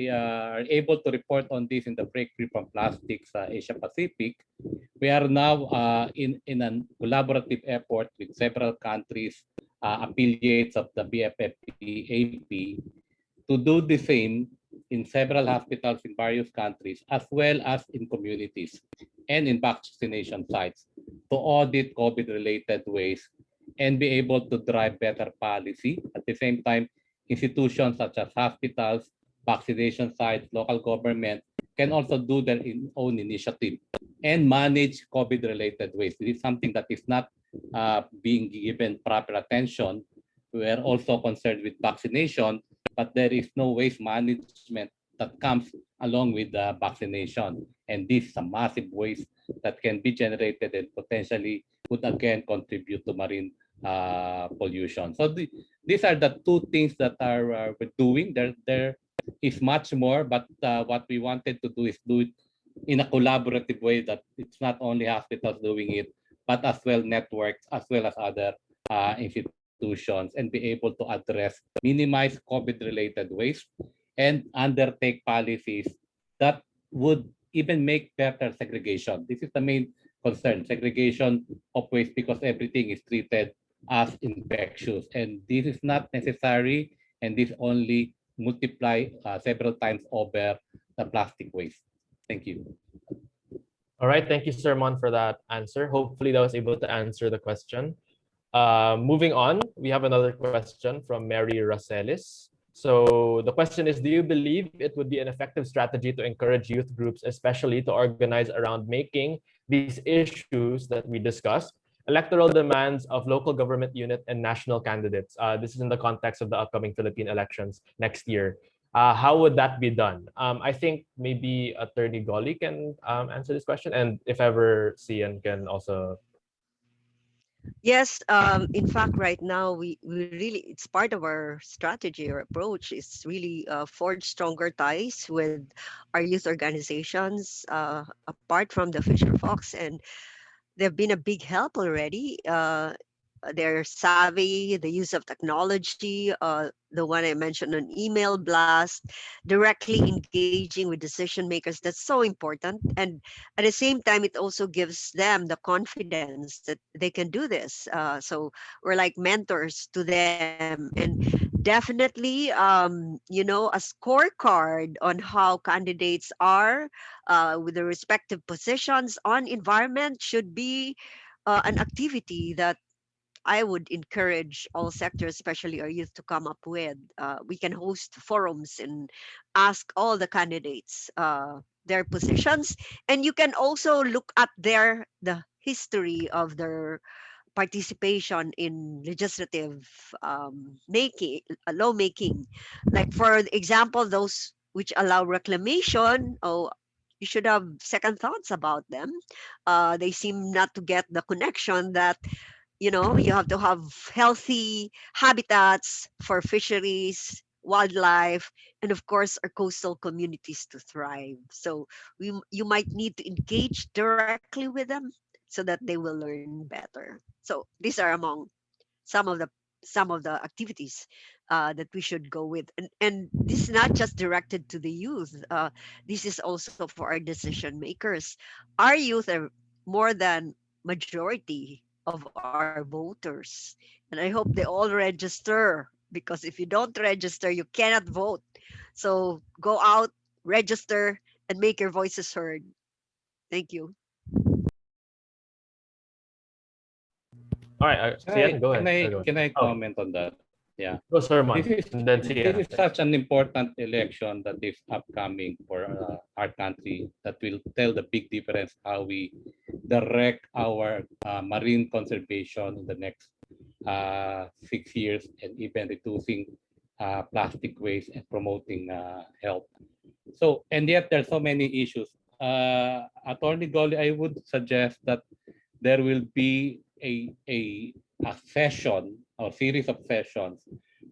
are able to report on this in the Break Free from Plastics Asia Pacific, we are now in a collaborative effort with several countries, affiliates of the BFFP-AP, to do the same in several hospitals in various countries, as well as in communities and in vaccination sites, to audit COVID-related waste and be able to drive better policy. At the same time, institutions such as hospitals, vaccination sites, local government can also do their own initiative and manage COVID-related waste. This is something that is not being given proper attention. We are also concerned with vaccination, but there is no waste management that comes along with the vaccination. And this is a massive waste that can be generated and potentially would again contribute to marine pollution. So these are the two things that are we're doing. There is much more, but what we wanted to do is do it in a collaborative way, that it's not only hospitals doing it, but as well networks, as well as other institutions, and be able to address, minimize COVID-related waste, and undertake policies that would even make better segregation. This is the main concern, segregation of waste, because everything is treated as infectious, and this is not necessary, and this only multiply several times over the plastic waste. Thank you. All right, thank you, Sir Mon, for that answer. Hopefully that was able to answer the question. Moving on, we have another question from Mary Racelis. So the question is, do you believe it would be an effective strategy to encourage youth groups, especially to organize around making these issues that we discussed electoral demands of local government unit and national candidates? This is in the context of the upcoming Philippine elections next year. How would that be done? I think maybe Attorney Golle can answer this question, and if ever Xian can also. Yes, in fact, right now we really, it's part of our strategy or approach is really forge stronger ties with our youth organizations, apart from the Fisherfolks, and they've been a big help already. They're savvy, the use of technology, the one I mentioned on email blast, directly engaging with decision makers. That's so important. And at the same time, it also gives them the confidence that they can do this. So we're like mentors to them. And definitely, a scorecard on how candidates are with the respective positions on environment should be an activity that I would encourage all sectors, especially our youth, to come up with. We can host forums and ask all the candidates their positions, and you can also look at the history of their participation in legislative lawmaking. Like for example, those which allow reclamation. Oh, you should have second thoughts about them. They seem not to get the connection that you have to have healthy habitats for fisheries, wildlife, and of course our coastal communities to thrive. So you might need to engage directly with them so that they will learn better. So these are among some of the activities that we should go with, and this is not just directed to the youth. This is also for our decision makers. Our youth are more than majority of our voters, and I hope they all register, because if you don't register you cannot vote. So go out, register, and make your voices heard. Thank you. All right, Xian, go ahead. Can I comment on that? Yeah. Go, Sir Mon. This is such an important election that is upcoming for our country, that will tell the big difference how we direct our marine conservation in the next 6 years, and even reducing plastic waste and promoting health. So, and yet there's so many issues. Attorney Golle, I would suggest that there will be a session or series of sessions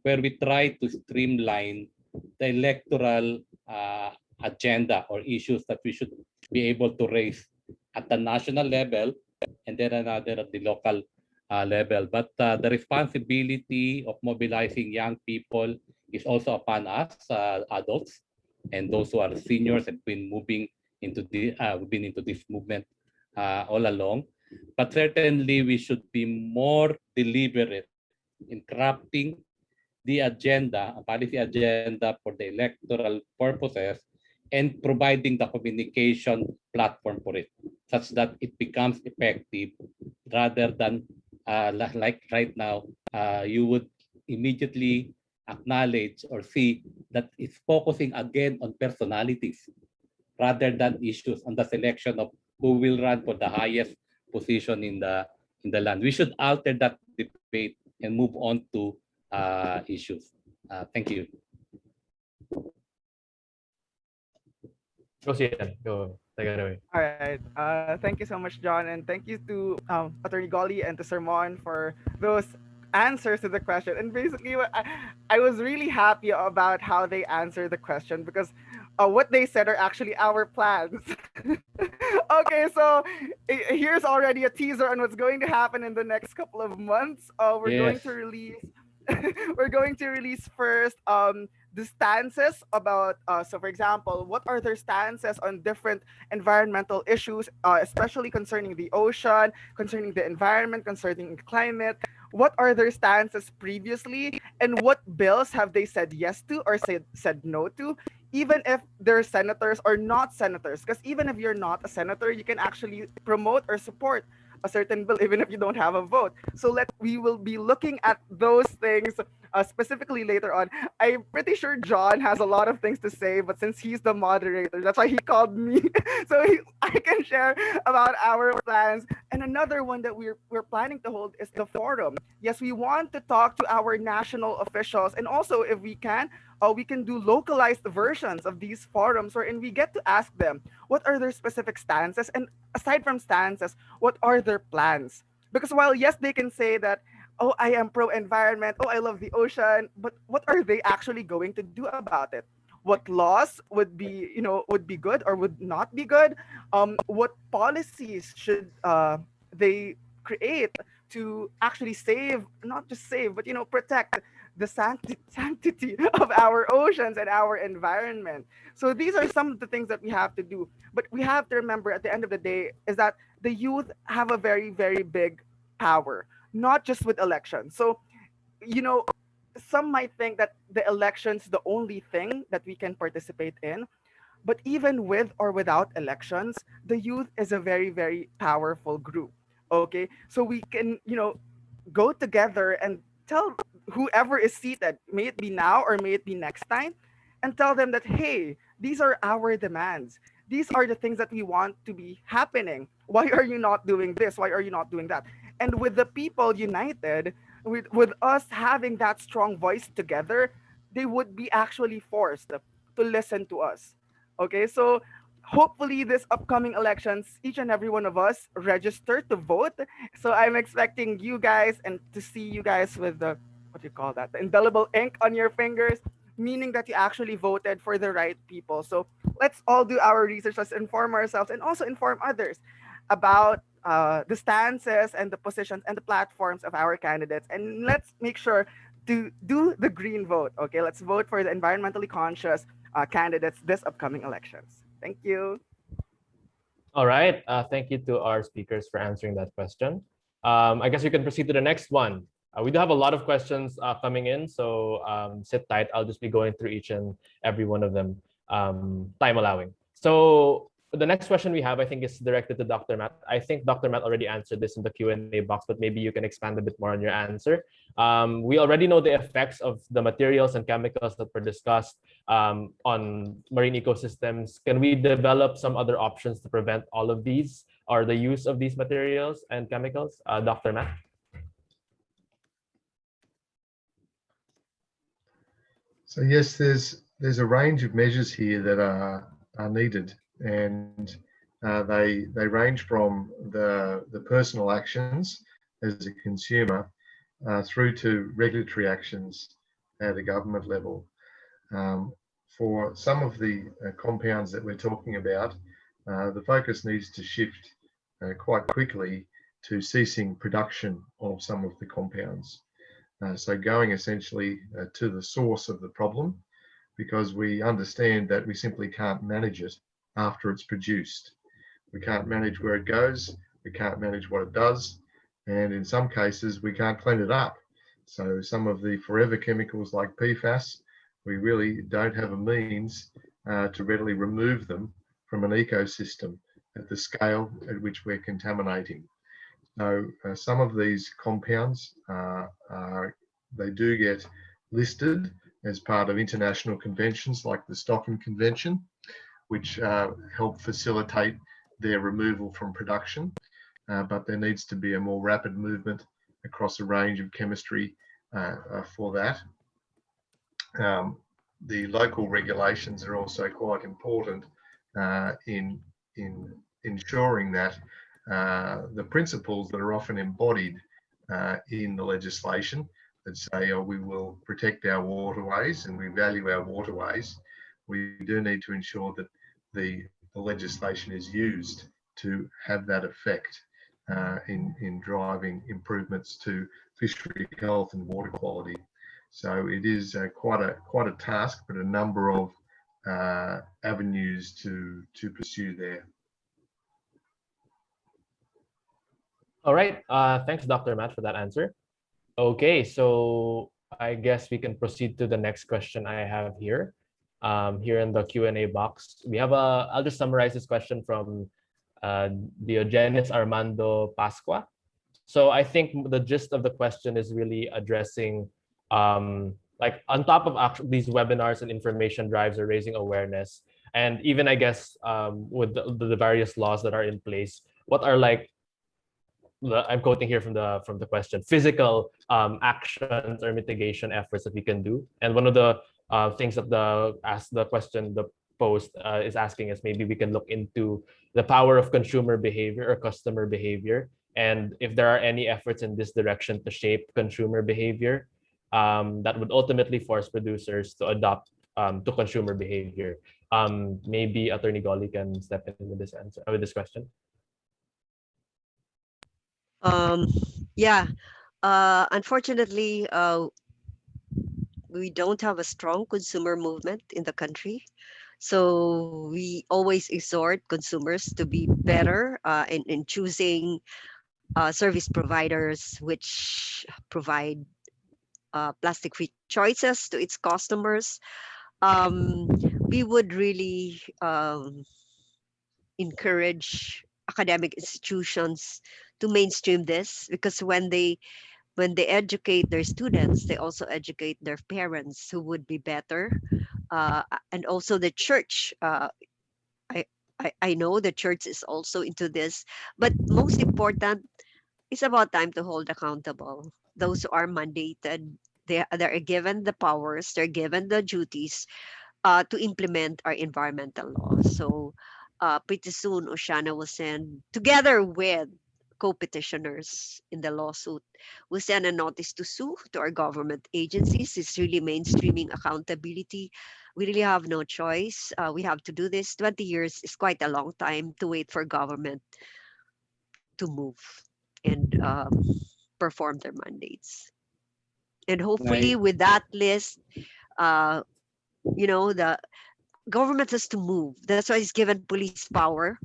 where we try to streamline the electoral agenda or issues that we should be able to raise at the national level, and then another at the local level. But the responsibility of mobilizing young people is also upon us, adults, and those who are seniors and been moving into this movement all along. But certainly we should be more deliberate in crafting the agenda, a policy agenda for the electoral purposes, and providing the communication platform for it, such that it becomes effective rather than like right now, you would immediately acknowledge or see that it's focusing again on personalities rather than issues on the selection of who will run for the highest position in the land. We should alter that debate and move on to issues. Thank you. Go Xian. Go. Take it away. All right. Thank you so much, John, and thank you to Attorney Golle and to Ramon for those answers to the question. And basically, I was really happy about how they answered the question because what they said are actually our plans. Okay, so here's already a teaser on what's going to happen in the next couple of months. We're going Yes. to release. We're going to release first the stances about so for example, what are their stances on different environmental issues, especially concerning the ocean, concerning the environment, concerning climate. What are their stances previously, and what bills have they said yes to or said no to, even if they're senators or not senators? Because even if you're not a senator, you can actually promote or support a certain bill even if you don't have a vote. So we will be looking at those things specifically later on. I'm pretty sure John has a lot of things to say, but since he's the moderator, that's why he called me. So I can share about our plans. And another one that we're planning to hold is the forum. Yes, we want to talk to our national officials, and also if we can do localized versions of these forums wherein we get to ask them what are their specific stances, and aside from stances, what are their plans? Because while yes, they can say that, oh, I am pro-environment, oh, I love the ocean, but what are they actually going to do about it? What laws would be, would be good or would not be good? What policies should they create to actually save, not just save, but protect the sanctity of our oceans and our environment? So these are some of the things that we have to do. But we have to remember at the end of the day is that the youth have a very, very big power, not just with elections. So, some might think that the election's the only thing that we can participate in. But even with or without elections, the youth is a very, very powerful group. Okay. So we can, go together and tell whoever is seated, may it be now or may it be next time, and tell them that, hey, these are our demands. These are the things that we want to be happening. Why are you not doing this? Why are you not doing that? And with the people united, with us having that strong voice together, they would be actually forced to listen to us. Okay, so hopefully this upcoming elections, each and every one of us register to vote. So I'm expecting you guys and to see you guys with the, what do you call that, the indelible ink on your fingers, meaning that you actually voted for the right people. So let's all do our research, let's inform ourselves and also inform others about the stances and the positions and the platforms of our candidates. And let's make sure to do the green vote. Okay, let's vote for the environmentally conscious candidates this upcoming elections. Thank you. All right. Thank you to our speakers for answering that question. I guess we can proceed to the next one. We do have a lot of questions coming in, so sit tight. I'll just be going through each and every one of them, time allowing. So the next question we have, I think, is directed to Dr. Matt. I think Dr. Matt already answered this in the Q&A box, but maybe you can expand a bit more on your answer. We already know the effects of the materials and chemicals that were discussed on marine ecosystems. Can we develop some other options to prevent all of these or the use of these materials and chemicals? Dr. Matt? So yes, there's a range of measures here that are needed, and they range from the personal actions as a consumer through to regulatory actions at a government level. For some of the compounds that we're talking about, the focus needs to shift quite quickly to ceasing production of some of the compounds. So going essentially to the source of the problem, because we understand that we simply can't manage it after it's produced. We can't manage where it goes, we can't manage what it does, and in some cases we can't clean it up. So some of the forever chemicals like PFAS, we really don't have a means to readily remove them from an ecosystem at the scale at which we're contaminating. So some of these compounds they do get listed as part of international conventions like the Stockholm Convention, which help facilitate their removal from production. But there needs to be a more rapid movement across a range of chemistry for that. The local regulations are also quite important in ensuring that the principles that are often embodied in the legislation that say, oh, we will protect our waterways and we value our waterways, we do need to ensure that the legislation is used to have that effect in driving improvements to fishery health and water quality. So it is quite a task, but a number of avenues to pursue there. All right. Thanks, Dr. Matt, for that answer. Okay, so I guess we can proceed to the next question I have here. Here in the Q&A box, we have I'll just summarize this question from Diogenes Armando Pasqua. So I think the gist of the question is really addressing, like on top of these webinars and information drives are raising awareness, and even I guess with the various laws that are in place, what are like, I'm quoting here from the question, physical actions or mitigation efforts that we can do. And one of the things that the post is asking is maybe we can look into the power of consumer behavior or customer behavior, and if there are any efforts in this direction to shape consumer behavior that would ultimately force producers to adopt to consumer behavior. Maybe Attorney Golle can step in with this answer, with this question. Yeah, unfortunately, we don't have a strong consumer movement in the country. So we always exhort consumers to be better in choosing service providers which provide plastic-free choices to its customers. We would really encourage academic institutions to mainstream this, because when they educate their students, they also educate their parents who would be better, and also the church. I know the church is also into this, but most important, it's about time to hold accountable those who are mandated. They're given the powers, they're given the duties to implement our environmental laws. So pretty soon, Oceana will send, together with co-petitioners in the lawsuit, will send a notice to sue to our government agencies. It's really mainstreaming accountability. We really have no choice. We have to do this. 20 years is quite a long time to wait for government to move and perform their mandates. And hopefully with that list, the government has to move. That's why it's given police power.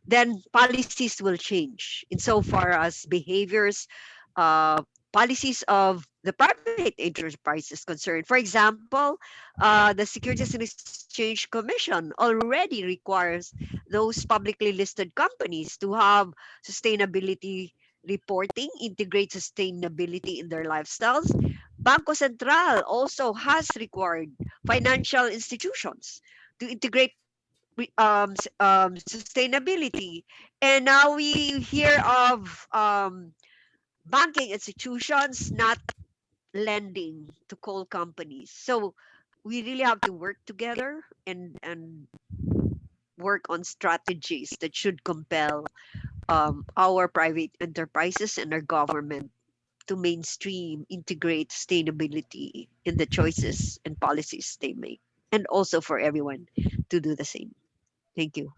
Then policies will change insofar as behaviors, policies of the private enterprise is concerned. For example, the Securities and Exchange Commission already requires those publicly listed companies to have sustainability reporting, integrate sustainability in their lifestyles. Banco Central also has required financial institutions to integrate sustainability. And now we hear of banking institutions not lending to coal companies. So we really have to work together and work on strategies that should compel our private enterprises and our government to mainstream, integrate sustainability in the choices and policies they make, and also for everyone to do the same. Thank you.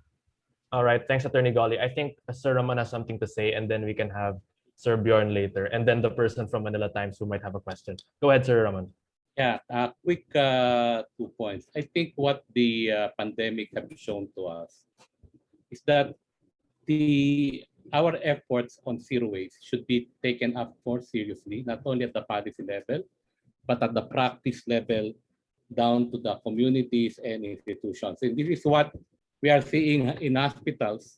All right, thanks, Attorney Golle. I think Sir Ramon has something to say, and then we can have Sir Bjorn later, and then the person from Manila Times who might have a question. Go ahead, Sir Ramon. Yeah, quick 2 points. I think what the pandemic have shown to us is that our efforts on zero waste should be taken up more seriously, not only at the policy level, but at the practice level, down to the communities and institutions. And this is what we are seeing in hospitals,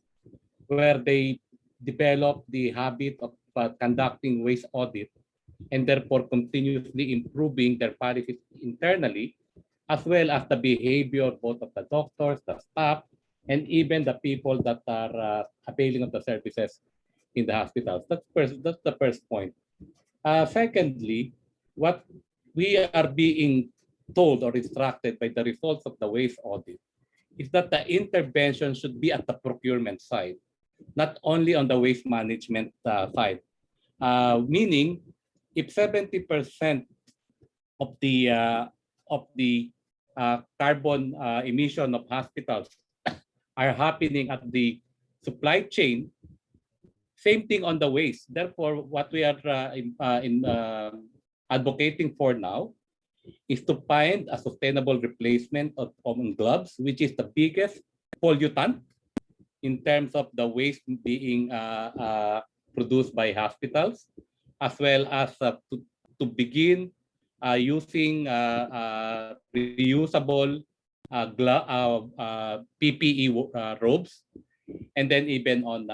where they develop the habit of conducting waste audit and therefore continuously improving their policies internally, as well as the behavior both of the doctors, the staff, and even the people that are availing of the services in the hospitals. That's the first point. Secondly, what we are being told or instructed by the results of the waste audit is that the intervention should be at the procurement side, not only on the waste management side. Meaning, if 70% of the carbon emission of hospitals are happening at the supply chain, same thing on the waste. Therefore, what we are advocating for now is to find a sustainable replacement of gloves, which is the biggest pollutant in terms of the waste being produced by hospitals, as well as to begin using reusable PPE robes, and then even on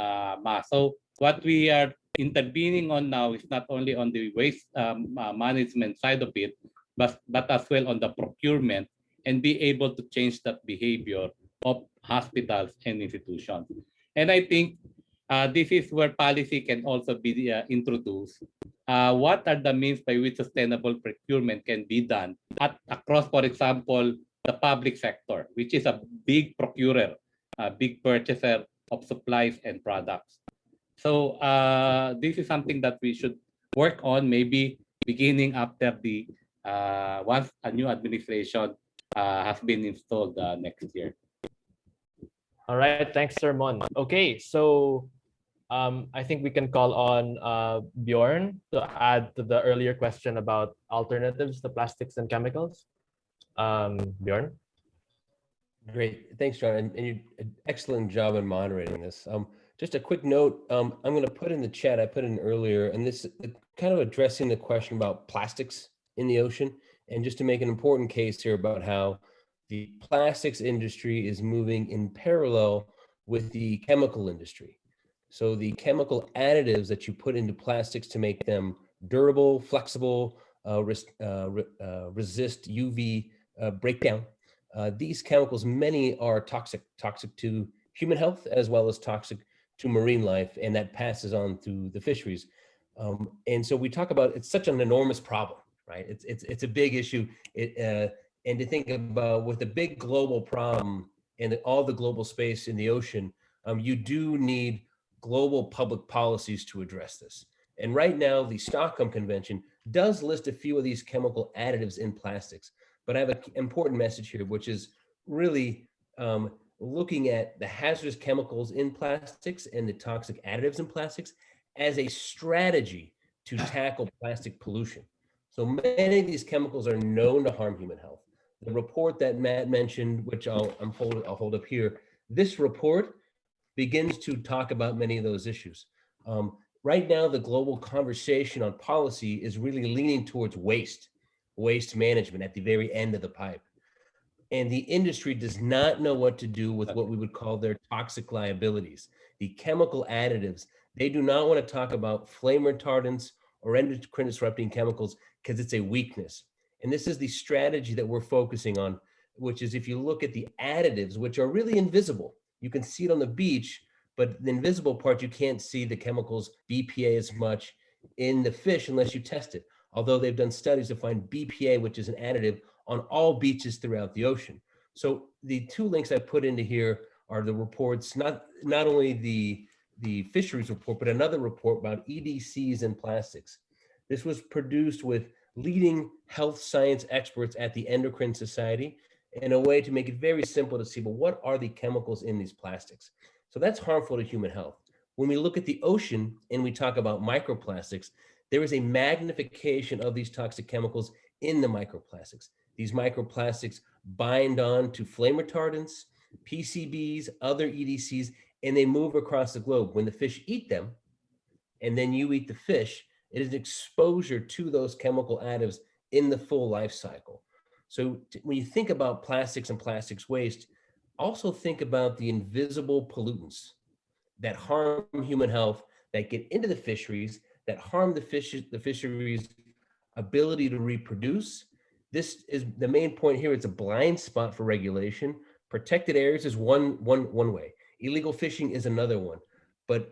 masks. So what we are intervening on now is not only on the waste management side of it, but as well on the procurement, and be able to change that behavior of hospitals and institutions. And I think this is where policy can also be introduced. What are the means by which sustainable procurement can be done across, for example, the public sector, which is a big procurer, a big purchaser of supplies and products. So this is something that we should work on, maybe beginning after the once a new administration has been installed next year. All right, thanks, Ramon. Okay, so I think we can call on Bjorn to add to the earlier question about alternatives to plastics and chemicals. Bjorn? Great, thanks, John, and you did an excellent job in moderating this. Just a quick note, I'm going to put in the chat, I put in earlier, and this kind of addressing the question about plastics in the ocean, and just to make an important case here about how the plastics industry is moving in parallel with the chemical industry. So the chemical additives that you put into plastics to make them durable, flexible, resist UV breakdown, these chemicals, many are toxic to human health as well as toxic to marine life, and that passes on through the fisheries. And so we talk about, it's such an enormous problem, right? It's a big issue. And to think about with a big global problem and all the global space in the ocean, you do need global public policies to address this. And right now, the Stockholm Convention does list a few of these chemical additives in plastics, but I have an important message here, which is really looking at the hazardous chemicals in plastics and the toxic additives in plastics as a strategy to tackle plastic pollution. So many of these chemicals are known to harm human health. The report that Matt mentioned, which I'll hold up here, this report begins to talk about many of those issues. Right now, the global conversation on policy is really leaning towards waste management at the very end of the pipe. And the industry does not know what to do with what we would call their toxic liabilities. The chemical additives, they do not want to talk about flame retardants or endocrine disrupting chemicals because it's a weakness. And this is the strategy that we're focusing on, which is if you look at the additives, which are really invisible, you can see it on the beach, but the invisible part, you can't see the chemicals BPA as much in the fish unless you test it. Although they've done studies to find BPA, which is an additive, on all beaches throughout the ocean. So the two links I put into here are the reports, not only the fisheries report, but another report about EDCs and plastics. This was produced with leading health science experts at the Endocrine Society in a way to make it very simple to see, but what are the chemicals in these plastics? So that's harmful to human health. When we look at the ocean and we talk about microplastics, there is a magnification of these toxic chemicals in the microplastics. These microplastics bind on to flame retardants, PCBs, other EDCs, and they move across the globe. When the fish eat them, and then you eat the fish, it is exposure to those chemical additives in the full life cycle. So when you think about plastics and plastics waste, also think about the invisible pollutants that harm human health, that get into the fisheries, that harm the fisheries' ability to reproduce. This is the main point here. It's a blind spot for regulation. Protected areas is one way. Illegal fishing is another one. But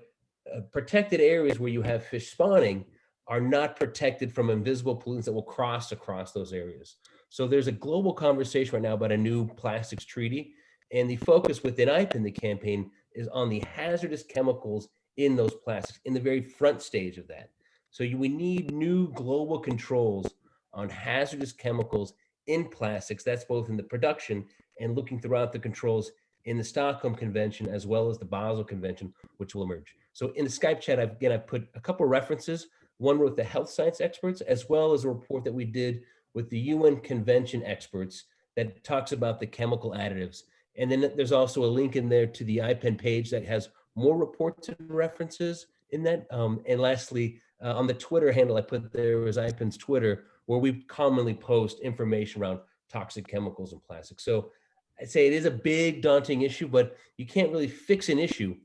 protected areas where you have fish spawning are not protected from invisible pollutants that will cross across those areas. So there's a global conversation right now about a new plastics treaty. And the focus within IPEN, the campaign, is on the hazardous chemicals in those plastics, in the very front stage of that. So we need new global controls on hazardous chemicals in plastics. That's both in the production and looking throughout the controls in the Stockholm Convention, as well as the Basel Convention, which will emerge. So in the Skype chat, I've put a couple of references, one with the health science experts, as well as a report that we did with the UN Convention experts that talks about the chemical additives. And then there's also a link in there to the IPEN page that has more reports and references in that. And lastly, on the Twitter handle I put there is IPEN's Twitter, where we commonly post information around toxic chemicals and plastics. So I'd say it is a big, daunting issue, but you can't really fix an issue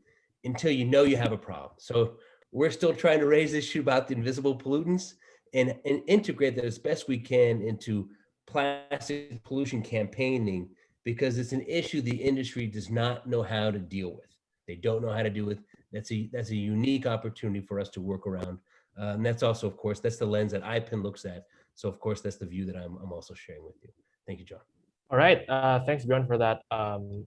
until you know you have a problem. So we're still trying to raise the issue about the invisible pollutants and integrate that as best we can into plastic pollution campaigning, because it's an issue the industry does not know how to deal with. They don't know how to deal with. That's a unique opportunity for us to work around. And that's also, of course, that's the lens that IPEN looks at. So of course, that's the view that I'm also sharing with you. Thank you, John. All right. Thanks, Bjorn, for that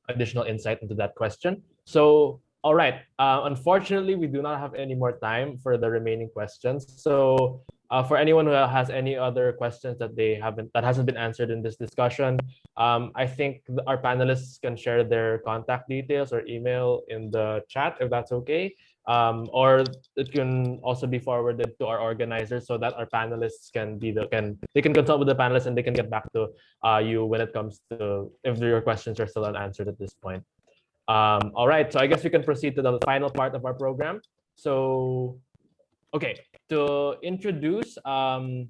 additional insight into that question. So, all right. Unfortunately, we do not have any more time for the remaining questions. So, for anyone who has any other questions that hasn't been answered in this discussion, I think our panelists can share their contact details or email in the chat if that's okay. Or it can also be forwarded to our organizers so that our panelists can consult with the panelists and they can get back to you when it comes to if your questions are still unanswered at this point. All right, so I guess we can proceed to the final part of our program. So, okay, to introduce the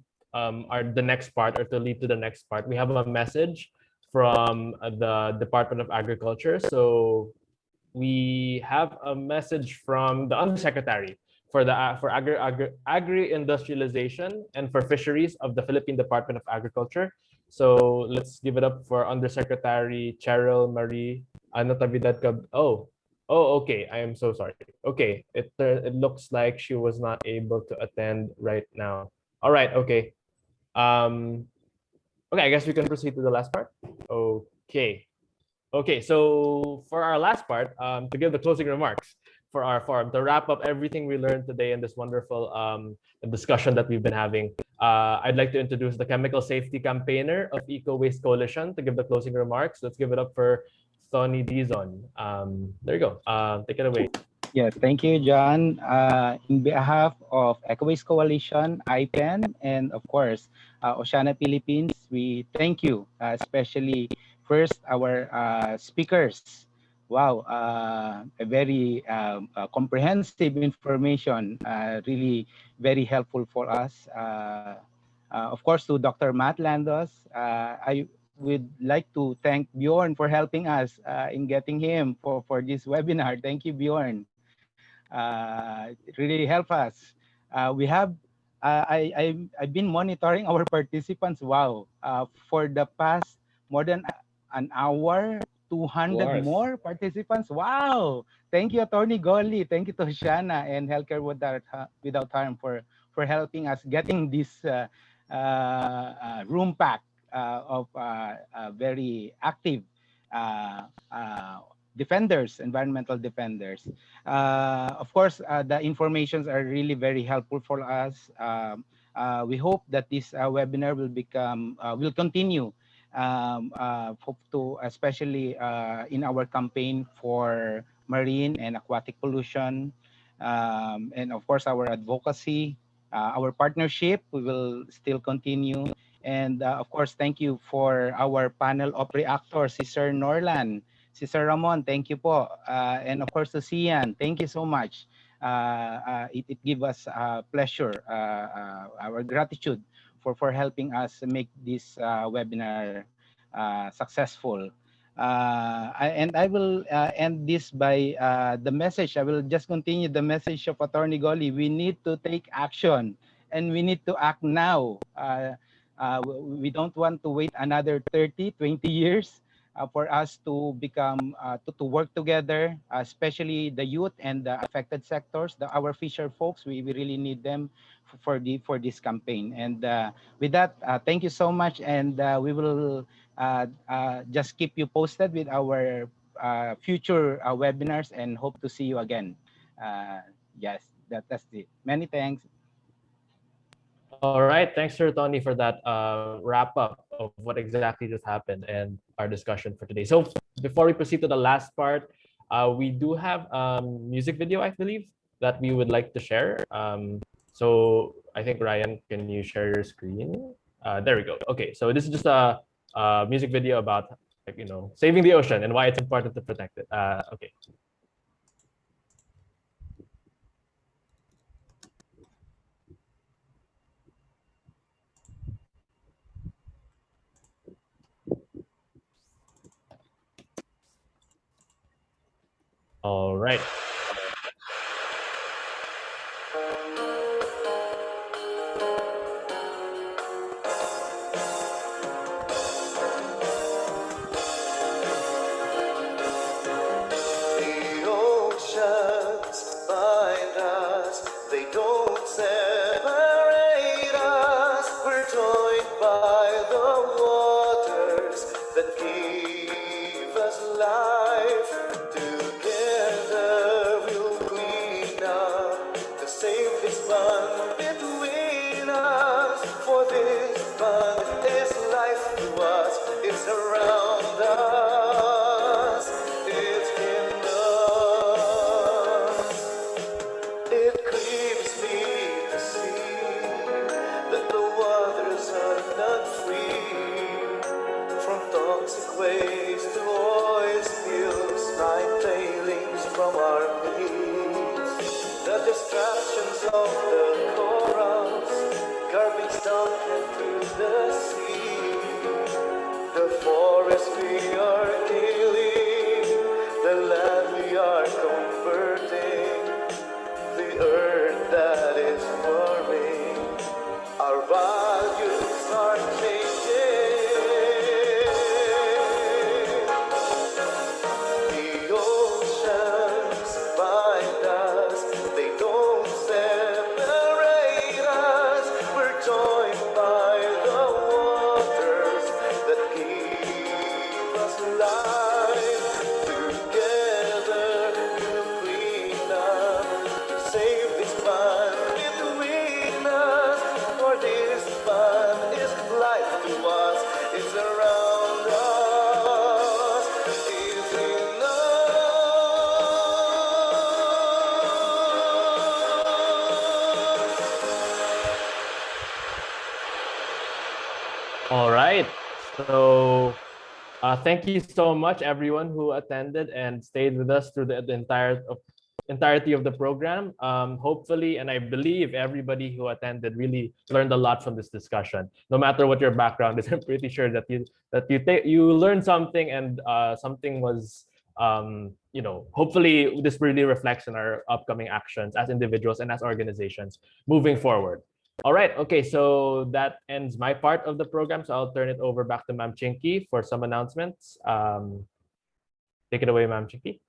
next part, or to lead to the next part, we have a message from the Department of Agriculture. So we have a message from the Undersecretary for Agri-Industrialization and for Fisheries of the Philippine Department of Agriculture. So let's give it up for Undersecretary Cheryl Marie Natividad. Okay. I am so sorry. Okay, it looks like she was not able to attend right now. All right. Okay. Okay. I guess we can proceed to the last part. Okay. Okay, so for our last part, to give the closing remarks for our forum, to wrap up everything we learned today in this wonderful discussion that we've been having, I'd like to introduce the chemical safety campaigner of EcoWaste Coalition to give the closing remarks. Let's give it up for Thony Dizon. There you go. Take it away. Yeah, thank you, John. In behalf of EcoWaste Coalition, IPEN, and of course, Oceana Philippines, we thank you, especially first our speakers. Wow, a very comprehensive information, really very helpful for us. Of course, to Dr. Matt Landos, I would like to thank Bjorn for helping us in getting him for this webinar. Thank you, Bjorn. It really helped us. I've been monitoring our participants. Wow, for the past more than an hour, 200 more participants. Wow, thank you, Pelino-Golle. Thank you to Oceana and Healthcare Without Harm for helping us getting this room pack of very active defenders, environmental defenders. Of course, the informations are really very helpful for us. We hope that this webinar will continue especially in our campaign for marine and aquatic pollution, and of course our advocacy, our partnership. We will still continue, and of course, thank you for our panel of reactors, Sister Norlan, Sister Ramon, thank you po. And of course to Xian, thank you so much. It gives us pleasure, our gratitude for helping us make this webinar successful. And I will end this by the message. I will just continue the message of Attorney Golle. We need to take action, and we need to act now. We don't want to wait another 30, 20 years for us to become, to work together, especially the youth and the affected sectors, our fisher folks. We really need them for this campaign. And with that, thank you so much, and we will just keep you posted with our future webinars, and hope to see you again. Yes, that's it. Many thanks. All right, thanks, Sir Thony, for that wrap up of what exactly just happened and our discussion for today. So before we proceed to the last part, we do have music video, I believe, that we would like to share. So I think, Ryan, can you share your screen? There we go. Okay, so this is just a music video about, like, saving the ocean and why it's important to protect it. Okay. All right. The oceans bind us, they don't separate us. We're joined by the waters that give us life. Together we'll clean up to save this bond between us. For this bond is life to us, it's around us, it's in us. It grieves me to see that the waters are not free from toxic waste to oil spills like tailings from our beaches. The destructions of the corals, garbage dumped into the sea. The forest we are killing, the land we are converting, the earth that is warming, our values are changing. The oceans bind us, they don't separate us. We're joined by the waters that give us life. Together we'll clean up to save this bond between us. For this bond is life to us, it's around us, it's in us. All right. So thank you so much, everyone who attended and stayed with us through the entirety of the program. Hopefully, and I believe everybody who attended really learned a lot from this discussion. No matter what your background is, I'm pretty sure that you learned something, and something was hopefully this really reflects in our upcoming actions as individuals and as organizations moving forward. All right. Okay. So that ends my part of the program. So I'll turn it over back to Ma'am Chinkie for some announcements. Take it away, Ma'am Chinkie.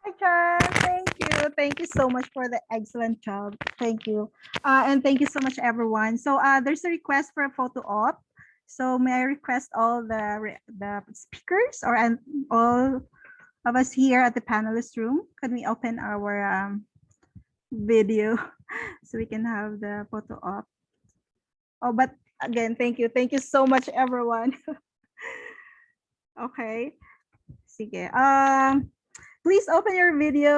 Hi, John. Thank you. Thank you so much for the excellent job. Thank you. And thank you so much, everyone. So there's a request for a photo op. So may I request all the speakers or all of us here at the panelist room, can we open our video so we can have the photo op? Oh, but again, thank you. Thank you so much, everyone. Okay. Sige. Please open your video.